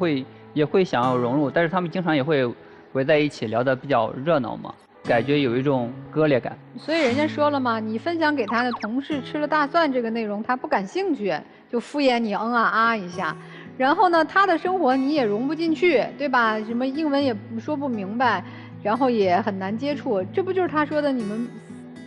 也会想要融入，但是他们经常也会围在一起聊得比较热闹嘛。感觉有一种割裂感，所以人家说了嘛，你分享给他的同事吃了大蒜这个内容，他不感兴趣，就敷衍你一下。然后呢，他的生活你也融不进去，对吧？什么英文也说不明白，然后也很难接触，这不就是他说的你们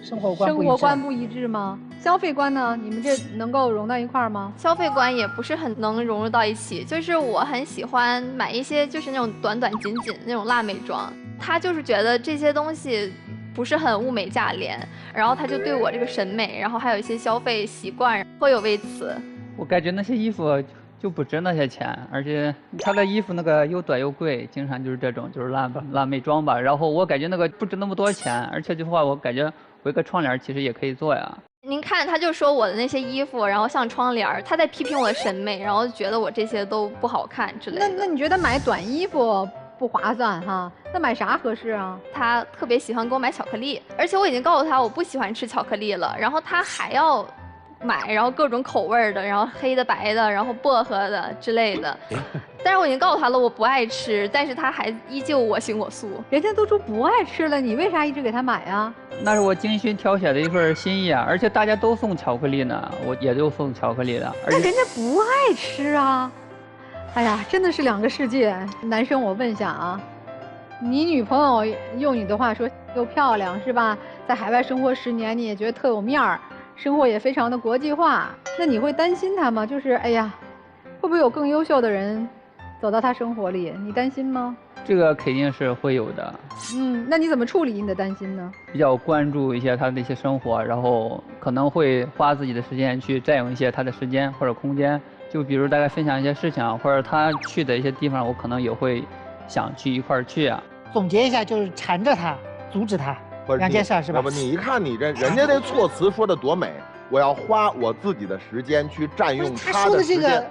生活观不一致吗？消费观呢？你们这能够融到一块儿吗？消费观也不是很能融入到一起，就是我很喜欢买一些就是那种短短紧紧那种辣美妆。他就是觉得这些东西不是很物美价廉，然后他就对我这个审美，然后还有一些消费习惯颇有微词。我感觉那些衣服就不值那些钱，而且他的衣服那个又短又贵，经常就是这种就是辣美妆吧。然后我感觉那个不值那么多钱，而且的话我感觉我一个窗帘其实也可以做呀。您看，他就说我的那些衣服，然后像窗帘，他在批评我的审美，然后觉得我这些都不好看之类的。那你觉得买短衣服不划算哈？那买啥合适啊？他特别喜欢给我买巧克力，而且我已经告诉他我不喜欢吃巧克力了，然后他还要买，然后各种口味的，然后黑的、白的，然后薄荷的之类的。但是我已经告诉他了，我不爱吃，但是他还依旧我行我素。人家都说不爱吃了，你为啥一直给他买啊？那是我精心挑选的一份心意啊！而且大家都送巧克力呢，我也就送巧克力了。但人家不爱吃啊！哎呀，真的是两个世界。男生，我问一下啊，你女朋友用你的话说又漂亮是吧？在海外生活10年，你也觉得特有面儿，生活也非常的国际化，那你会担心她吗？就是哎呀，会不会有更优秀的人走到她生活里？你担心吗？这个肯定是会有的。那你怎么处理你的担心呢？比较关注一些她的一些生活，然后可能会花自己的时间去占用一些她的时间或者空间。就比如大概分享一些事情啊，或者他去的一些地方，我可能也会想去一块儿去啊。总结一下，就是缠着他，阻止他，两件事是吧？不，你一看你人家这措辞说的多美，我要花我自己的时间去占用他的时间。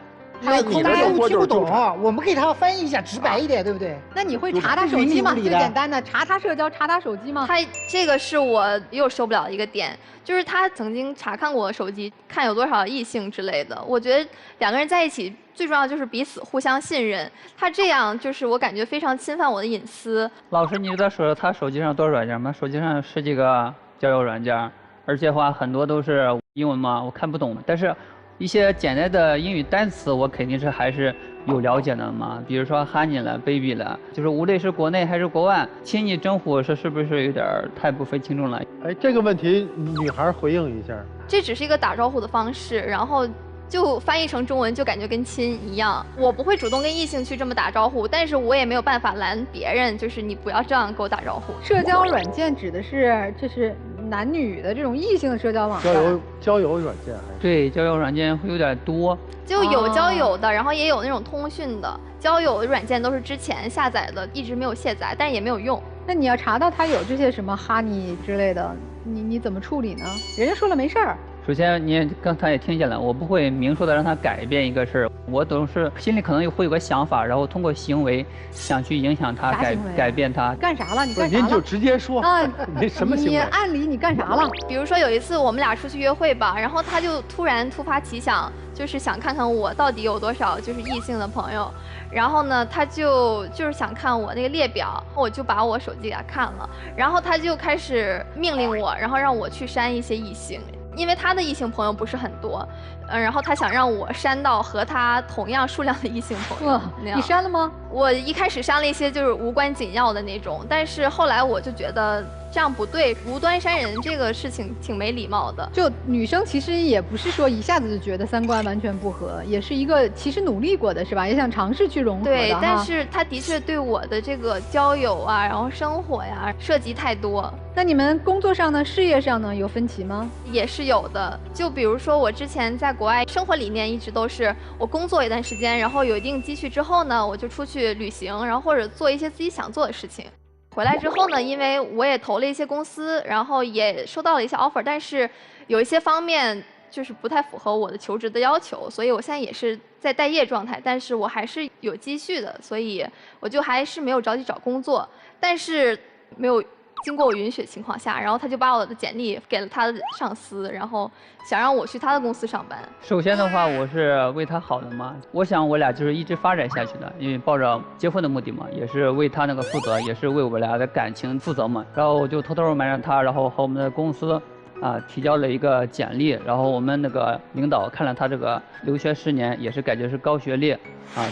海口大家又听不懂，我们给他翻译一下，直白一点，对不对？那你会查他手机吗？最简单的，查他社交，查他手机吗？他这个是我又受不了的一个点，就是他曾经查看过我的手机，看有多少异性之类的。我觉得两个人在一起最重要就是彼此互相信任，他这样就是我感觉非常侵犯我的隐私。老师，你知道说他手机上多少软件吗？手机上10几个交友软件，而且话很多都是英文嘛，我看不懂，但是一些简单的英语单词我肯定是还是有了解的嘛，比如说 honey 了 baby 了，就是无论是国内还是国外，亲昵称呼是不是有点太不分轻重了？哎，这个问题女孩回应一下。这只是一个打招呼的方式，然后就翻译成中文就感觉跟亲一样。我不会主动跟异性去这么打招呼，但是我也没有办法拦别人，就是你不要这样给我打招呼。社交软件指的是就是男女的这种异性的社交网站。交友软件还是？对，交友软件会有点多。就有交友的，然后也有那种通讯的。交友的软件都是之前下载的，一直没有卸载，但是也没有用。那你要查到他有这些什么哈尼之类的，你怎么处理呢？人家说了没事儿。首先，您刚才也听见了，我不会明说的让他改变一个事儿，我总是心里可能会有个想法，然后通过行为想去影响他，改变他。干啥了？你干啥了？您就直接说啊，你什么行为？你按理你干啥了？比如说有一次我们俩出去约会吧，然后他就突发奇想，就是想看看我到底有多少就是异性的朋友，然后呢，他就是想看我那个列表，我就把我手机给他看了，然后他就开始命令我，然后让我去删一些异性。因为他的异性朋友不是很多，然后他想让我删到和他同样数量的异性朋友。你删了吗？我一开始删了一些就是无关紧要的那种，但是后来我就觉得这样不对，无端删人这个事情挺没礼貌的。就女生其实也不是说一下子就觉得三观完全不合，也是一个其实努力过的是吧？也想尝试去融合的。对，但是他的确对我的这个交友啊，然后生活呀涉及太多。那你们工作上呢、事业上呢有分歧吗？也是有的。就比如说我之前在国外生活理念一直都是，我工作一段时间，然后有一定积蓄之后呢，我就出去旅行，然后或者做一些自己想做的事情。回来之后呢，因为我也投了一些公司，然后也收到了一些 offer， 但是有一些方面就是不太符合我的求职的要求，所以我现在也是在待业状态，但是我还是有积蓄的，所以我就还是没有着急找工作，但是没有经过我允许的情况下，然后他就把我的简历给了他的上司，然后想让我去他的公司上班。首先的话，我是为他好的嘛，我想我俩就是一直发展下去的，因为抱着结婚的目的嘛，也是为他那个负责，也是为我俩的感情负责嘛。然后我就偷偷瞒着他，然后和我们的公司提交了一个简历，然后我们那个领导看了他这个留学10年，也是感觉是高学历，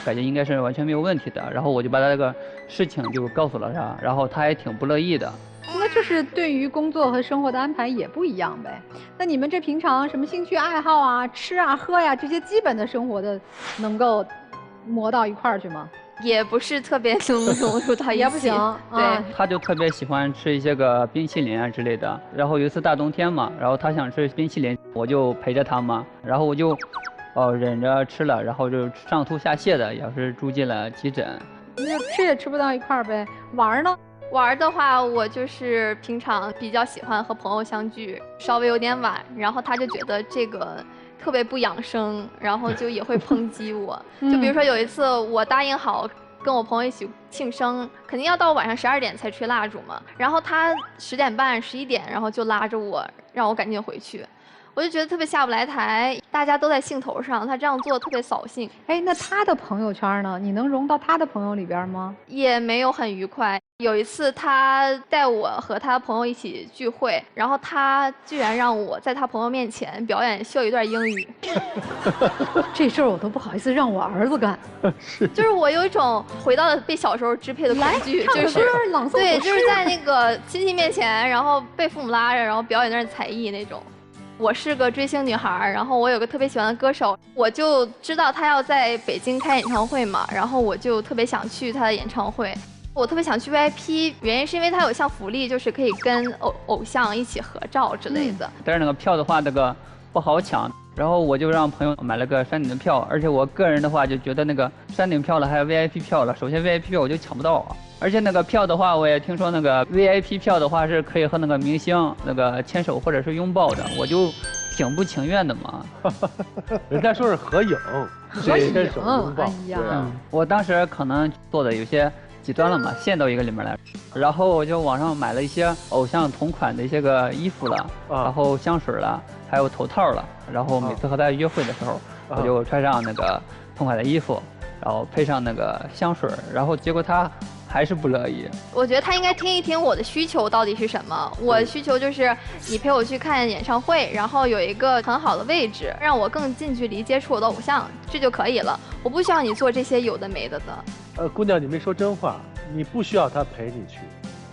感觉应该是完全没有问题的。然后我就把他这个事情就告诉了他，然后他也挺不乐意的。那就是对于工作和生活的安排也不一样呗。那你们这平常什么兴趣爱好啊、吃啊、喝呀、这些基本的生活的，能够磨到一块儿去吗？也不是特别能融入到一起，也不行。对，他就特别喜欢吃一些个冰淇淋啊之类的。然后有一次大冬天嘛，然后他想吃冰淇淋，我就陪着他嘛，然后我就忍着吃了，然后就上吐下泻的，也是住进了急诊。那吃也吃不到一块儿呗。玩呢？玩的话，我就是平常比较喜欢和朋友相聚，稍微有点晚，然后他就觉得这个特别不养生，然后就也会抨击我。就比如说有一次我答应好跟我朋友一起庆生，肯定要到晚上12点才吹蜡烛嘛，然后他10点半、11点，然后就拉着我让我赶紧回去。我就觉得特别下不来台，大家都在兴头上，他这样做特别扫兴。哎，那他的朋友圈呢？你能融到他的朋友里边吗？也没有很愉快。有一次他带我和他朋友一起聚会，然后他居然让我在他朋友面前表演秀一段英语。这事儿我都不好意思让我儿子干。就是我有一种回到了被小时候支配的恐惧，就是朗诵对，就是在那个亲戚面前，然后被父母拉着，然后表演段才艺那种。我是个追星女孩，然后我有个特别喜欢的歌手，我就知道他要在北京开演唱会嘛，然后我就特别想去他的演唱会。我特别想去 VIP， 原因是因为他有项福利，就是可以跟偶像一起合照之类的。但是那个票的话，那个不好抢，然后我就让朋友买了个山顶的票，而且我个人的话就觉得那个山顶票了，还有 VIP 票了，首先 VIP 票我就抢不到啊。而且那个票的话，我也听说那个 VIP 票的话是可以和那个明星那个牵手或者是拥抱的，我就挺不情愿的嘛。人家说是合影，牵手拥抱。哎呀，我当时可能做的有些极端了嘛，陷到一个里面来，然后我就网上买了一些偶像同款的一些个衣服了，然后香水了，还有头套了，然后每次和他约会的时候，我就穿上那个同款的衣服，然后配上那个香水，然后结果他还是不乐意。我觉得他应该听一听我的需求到底是什么。我的需求就是你陪我去看演唱会，然后有一个很好的位置，让我更近距离接触我的偶像，这就可以了。我不需要你做这些有的没的的。姑娘，你没说真话，你不需要他陪你去。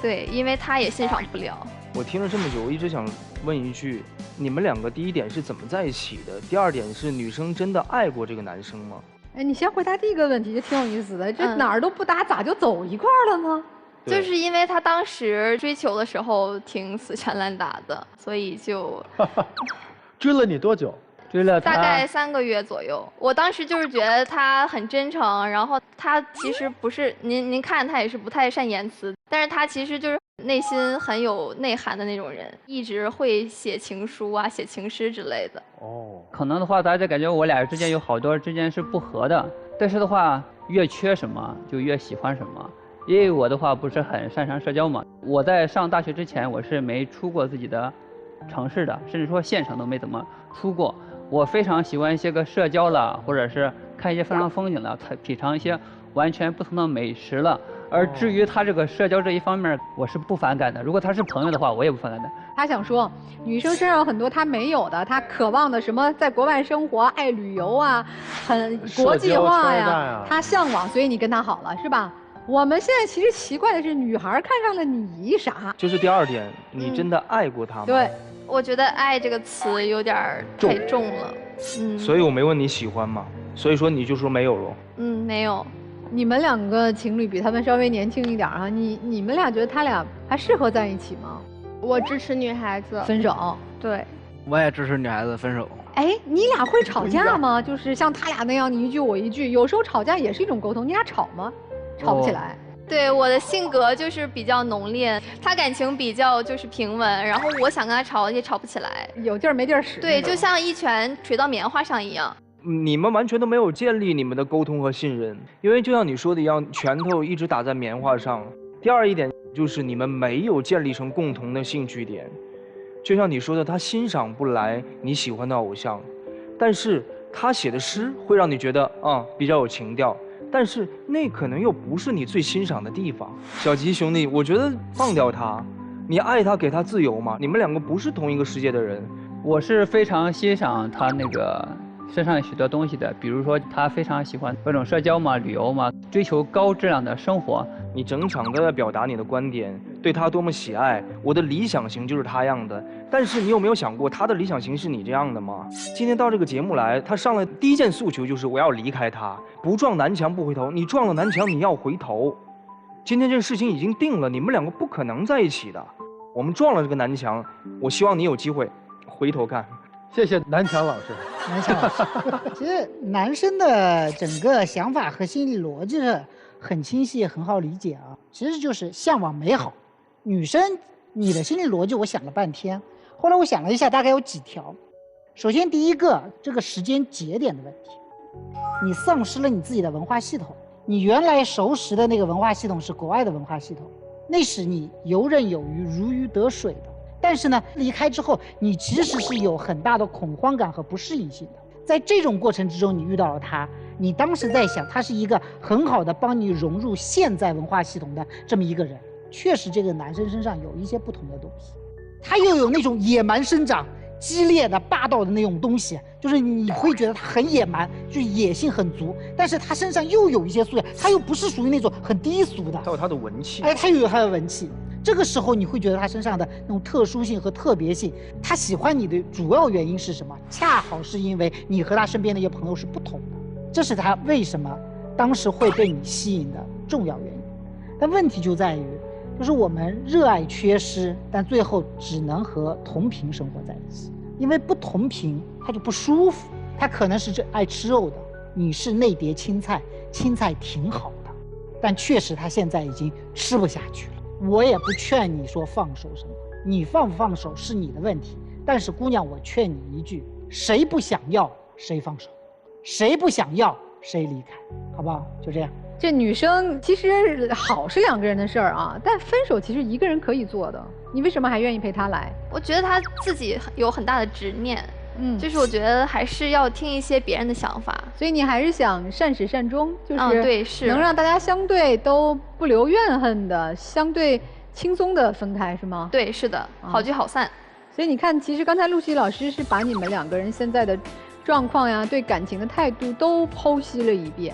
对，因为他也欣赏不了。我听了这么久，我一直想问一句，你们两个第一点是怎么在一起的？第二点是女生真的爱过这个男生吗？哎，你先回答第一个问题就挺有意思的，这哪儿都不搭，咋就走一块儿了呢？就是因为他当时追求的时候挺死缠烂打的，所以就追了你多久追了他大概3个月左右。我当时就是觉得他很真诚，然后他其实不是您看他也是不太善言辞，但是他其实就是内心很有内涵的那种人，一直会写情书啊、写情诗之类的。哦，可能的话，大家感觉我俩之间有好多之间是不合的，但是的话，越缺什么就越喜欢什么。因为我的话不是很擅长社交嘛，我在上大学之前我是没出过自己的城市的，甚至说县城都没怎么出过。我非常喜欢一些个社交了，或者是看一些风风景了，品尝一些完全不同的美食了。而至于他这个社交这一方面，我是不反感的。如果他是朋友的话，我也不反感的。他想说，女生身上有很多她没有的，她渴望的什么，在国外生活、爱旅游啊，很国际化呀，她向往，所以你跟她好了，是吧？我们现在其实奇怪的是，女孩看上了你啥？就是第二点，你真的爱过他吗？对，我觉得“爱”这个词有点太重了。所以我没问你喜欢吗？所以说你就说没有了。没有。你们2个情侣比他们稍微年轻一点啊，你们俩觉得他俩还适合在一起吗？我支持女孩子分手。对，我也支持女孩子分手。哎，你俩会吵架吗？就是像他俩那样，你一句我一句，有时候吵架也是一种沟通。你俩吵吗？吵不起来。对，我的性格就是比较浓烈，他感情比较就是平稳，然后我想跟他吵也吵不起来，有劲儿没地儿使。对，就像一拳捶到棉花上一样。你们完全都没有建立你们的沟通和信任，因为就像你说的一样，拳头一直打在棉花上。第二一点就是你们没有建立成共同的兴趣点，就像你说的，他欣赏不来你喜欢的偶像，但是他写的诗会让你觉得比较有情调。但是那可能又不是你最欣赏的地方。小吉兄弟，我觉得放掉他，你爱他，给他自由嘛。你们2个不是同一个世界的人。我是非常欣赏他那个身上有许多东西的，比如说他非常喜欢各种社交嘛、旅游嘛，追求高质量的生活。你整场都在表达你的观点，对他多么喜爱，我的理想型就是他样的。但是你有没有想过，他的理想型是你这样的吗？今天到这个节目来，他上来第一件诉求就是我要离开他，不撞南墙不回头。你撞了南墙，你要回头。今天这个事情已经定了，你们2个不可能在一起的。我们撞了这个南墙，我希望你有机会回头看。谢谢南墙老师。南墙老师，其实男生的整个想法和心理逻辑是很清晰，很好理解啊。其实就是向往美好。女生，你的心理逻辑我想了半天，后来我想了一下，大概有几条。首先，第一个，这个时间节点的问题，你丧失了你自己的文化系统。你原来熟识的那个文化系统是国外的文化系统，那使你游刃有余、如鱼得水的。但是呢，离开之后，你其实是有很大的恐慌感和不适应性的。在这种过程之中，你遇到了他，你当时在想，他是一个很好的帮你融入现在文化系统的这么一个人。确实，这个男生身上有一些不同的东西，他又有那种野蛮生长、激烈的、霸道的那种东西，就是你会觉得他很野蛮，就是野性很足。但是他身上又有一些素养，他又不是属于那种很低俗的，他有他的文气。哎，他又有他的文气。这个时候你会觉得他身上的那种特殊性和特别性，他喜欢你的主要原因是什么？恰好是因为你和他身边的一些朋友是不同的，这是他为什么当时会被你吸引的重要原因。但问题就在于，就是我们热爱缺失，但最后只能和同频生活在一起，因为不同频他就不舒服。他可能是爱吃肉的，你是那碟青菜，青菜挺好的，但确实他现在已经吃不下去了。我也不劝你说放手什么，你放不放手是你的问题。但是姑娘，我劝你一句，谁不想要谁放手，谁不想要谁离开，好不好？就这样。这女生其实好是2个人的事儿啊，但分手其实1个人可以做的。你为什么还愿意陪他来？我觉得他自己有很大的执念，就是我觉得还是要听一些别人的想法。所以你还是想善始善终，就是对，是能让大家相对都不留怨恨的，相对轻松的分开，是吗？对，是的，好聚好散。所以你看，其实刚才陆琪老师是把你们2个人现在的状况呀，对感情的态度都剖析了一遍。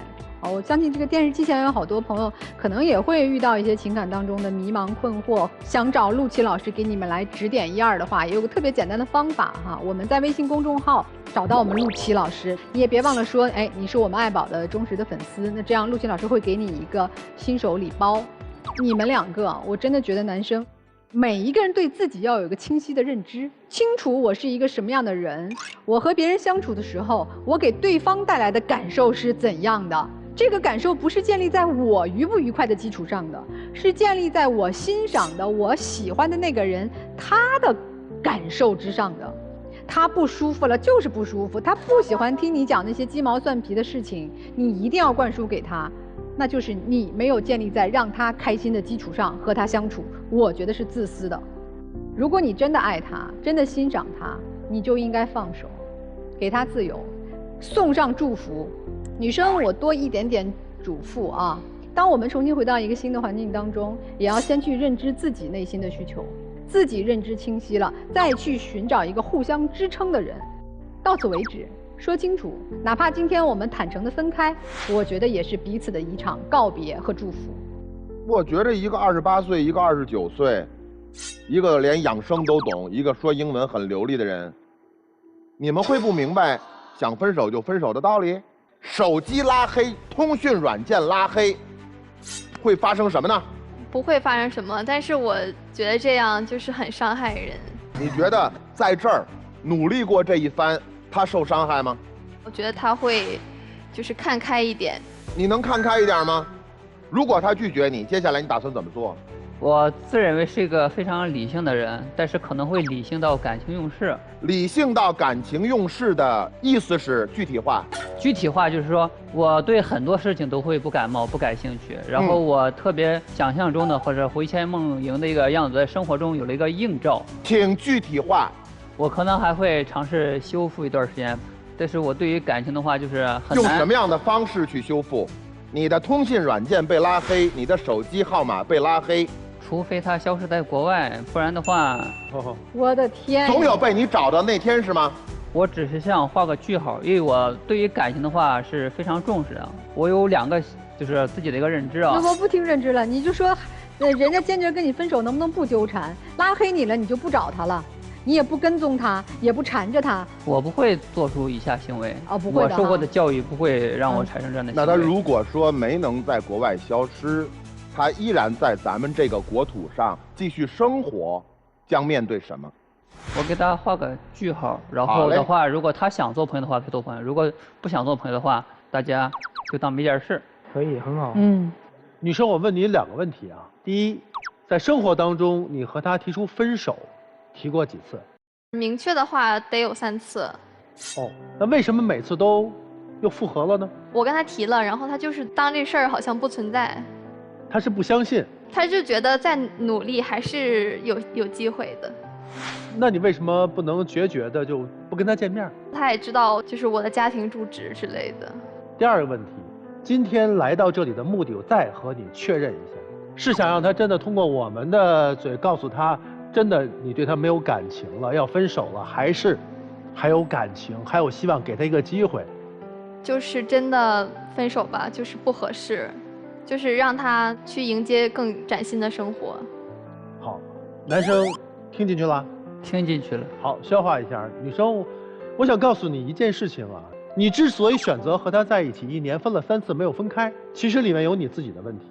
我相信这个电视机前有好多朋友可能也会遇到一些情感当中的迷茫困惑，想找陆琪老师给你们来指点1二的话，也有个特别简单的方法哈。我们在微信公众号找到我们陆琪老师，你也别忘了说，哎，你是我们爱宝的忠实的粉丝，那这样陆琪老师会给你一个新手礼包。你们2个，我真的觉得男生每一个人对自己要有一个清晰的认知，清楚我是一个什么样的人，我和别人相处的时候，我给对方带来的感受是怎样的。这个感受不是建立在我愉不愉快的基础上的，是建立在我欣赏的、我喜欢的那个人他的感受之上的。他不舒服了就是不舒服，他不喜欢听你讲那些鸡毛蒜皮的事情，你一定要灌输给他，那就是你没有建立在让他开心的基础上和他相处，我觉得是自私的。如果你真的爱他，真的欣赏他，你就应该放手，给他自由，送上祝福。女生我多一点点嘱咐啊，当我们重新回到一个新的环境当中，也要先去认知自己内心的需求，自己认知清晰了，再去寻找一个互相支撑的人，到此为止，说清楚。哪怕今天我们坦诚的分开，我觉得也是彼此的一场告别和祝福。我觉得一个28岁，一个29岁，一个连养生都懂，一个说英文很流利的人，你们会不明白想分手就分手的道理？手机拉黑，通讯软件拉黑，会发生什么呢？不会发生什么，但是我觉得这样就是很伤害人。你觉得在这儿努力过这一番，他受伤害吗？我觉得他会就是看开一点。你能看开一点吗？如果他拒绝你，接下来你打算怎么做？我自认为是一个非常理性的人，但是可能会理性到感情用事。理性到感情用事的意思是具体化？具体化就是说，我对很多事情都会不感冒、不感兴趣，然后我特别想象中的或者魂牵梦萦的一个样子，在生活中有了一个映照。请具体化。我可能还会尝试修复一段时间，但是我对于感情的话就是很难。用什么样的方式去修复？你的通信软件被拉黑，你的手机号码被拉黑。除非他消失在国外，不然的话，我的天，总有被你找到那天是吗？我只是想画个句号，因为我对于感情的话是非常重视的。我有2个就是自己的一个认知啊。我不听认知了，你就说，人家坚决跟你分手，能不能不纠缠？拉黑你了，你就不找他了，你也不跟踪他，也不缠着他。我不会做出以下行为。哦，不会的。我受过的教育不会让我产生这样的行为。那他如果说没能在国外消失，他依然在咱们这个国土上继续生活，将面对什么？我给他画个句号，然后的话，如果他想做朋友的话，可以做朋友；如果不想做朋友的话，大家就当没件事。可以，很好。女生，我问你2个问题啊。第一，在生活当中，你和他提出分手，提过几次？明确的话得有3次。哦，那为什么每次都又复合了呢？我跟他提了，然后他就是当这事儿好像不存在。他是不相信，他就觉得再努力还是有机会的。那你为什么不能决绝的就不跟他见面？他也知道就是我的家庭住址之类的。第2个问题，今天来到这里的目的，我再和你确认一下，是想让他真的通过我们的嘴告诉他，真的你对他没有感情了，要分手了，还是还有感情，还有希望给他一个机会？就是真的分手吧，就是不合适。就是让他去迎接更崭新的生活。好，男生听进去了？听进去了。好，消化一下。女生，我想告诉你一件事情啊，你之所以选择和他在一起1年，分了3次没有分开，其实里面有你自己的问题。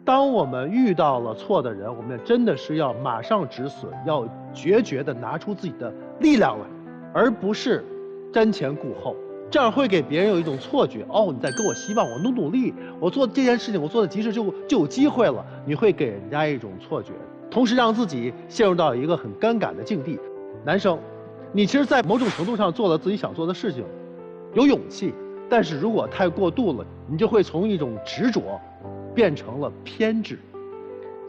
当我们遇到了错的人，我们真的是要马上止损，要决绝的拿出自己的力量来，而不是瞻前顾后。这样会给别人有一种错觉，哦，你在给我希望，我努力，我做这件事情，我做的及时就有机会了。你会给人家一种错觉，同时让自己陷入到一个很尴尬的境地。男生，你其实，在某种程度上做了自己想做的事情，有勇气，但是如果太过度了，你就会从一种执着，变成了偏执。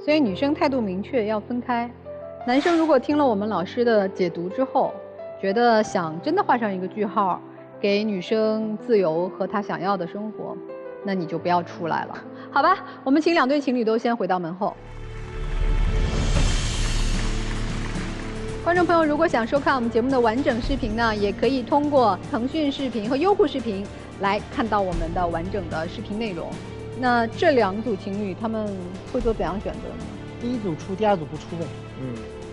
所以女生态度明确，要分开。男生如果听了我们老师的解读之后，觉得想真的画上一个句号，给女生自由和她想要的生活，那你就不要出来了，好吧？我们请2对情侣都先回到门后。观众朋友，如果想收看我们节目的完整视频呢，也可以通过腾讯视频和优酷视频来看到我们的完整的视频内容。那这2组情侣他们会做怎样选择呢？第1组出，第2组不出呗。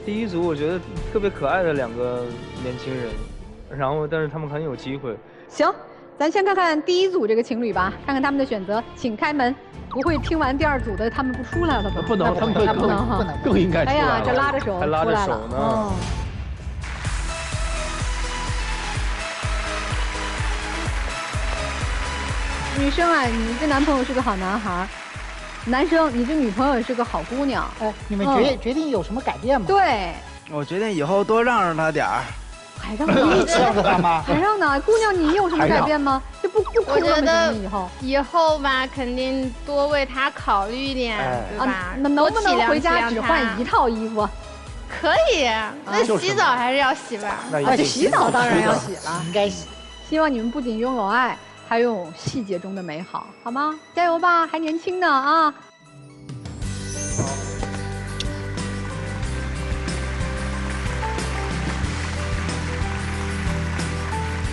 第1组我觉得特别可爱的2个年轻人。然后，但是他们很有机会。行，咱先看看第一组这个情侣吧，看看他们的选择，请开门。不会听完第二组的他们不出来了吧？不能，他们更应该出来了。哎呀，这拉着手还拉着手呢。女生啊，你这男朋友是个好男孩；男生，你这女朋友是个好姑娘。你们决定有什么改变吗？对，我决定以后多让着他点儿。还让你让着他吗？还让呢？姑娘，你有什么改变吗？就不我觉得以后吧，肯定多为他考虑一点，对吧？那能不能回家只换一套衣服？可以，那洗澡还是要洗吧？这洗澡当然要洗了，应该洗。希望你们不仅拥有爱，还拥有细节中的美好，好吗？加油吧，还年轻呢啊！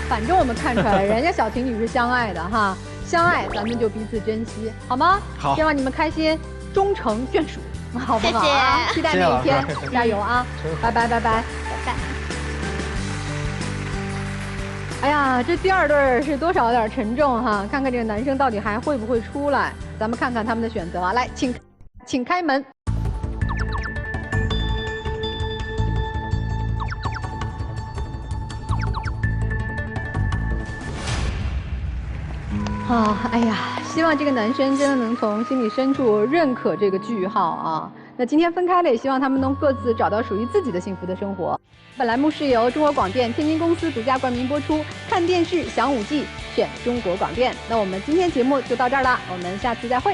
反正我们看出来，人家小情侣是相爱的哈，相爱咱们就彼此珍惜，好吗？好，希望你们开心，终成眷属，好不好啊？谢谢，期待那一天，加油啊！拜拜拜拜拜拜。哎呀，这第二对是多少有点沉重哈，看看这个男生到底还会不会出来？咱们看看他们的选择啊，来，请开门。哎呀，希望这个男生真的能从心里深处认可这个句号啊。那今天分开了，也希望他们能各自找到属于自己的幸福的生活。本栏目是由中国广电天津公司独家冠名播出，看电视享5G，选中国广电。那我们今天节目就到这儿了，我们下次再会。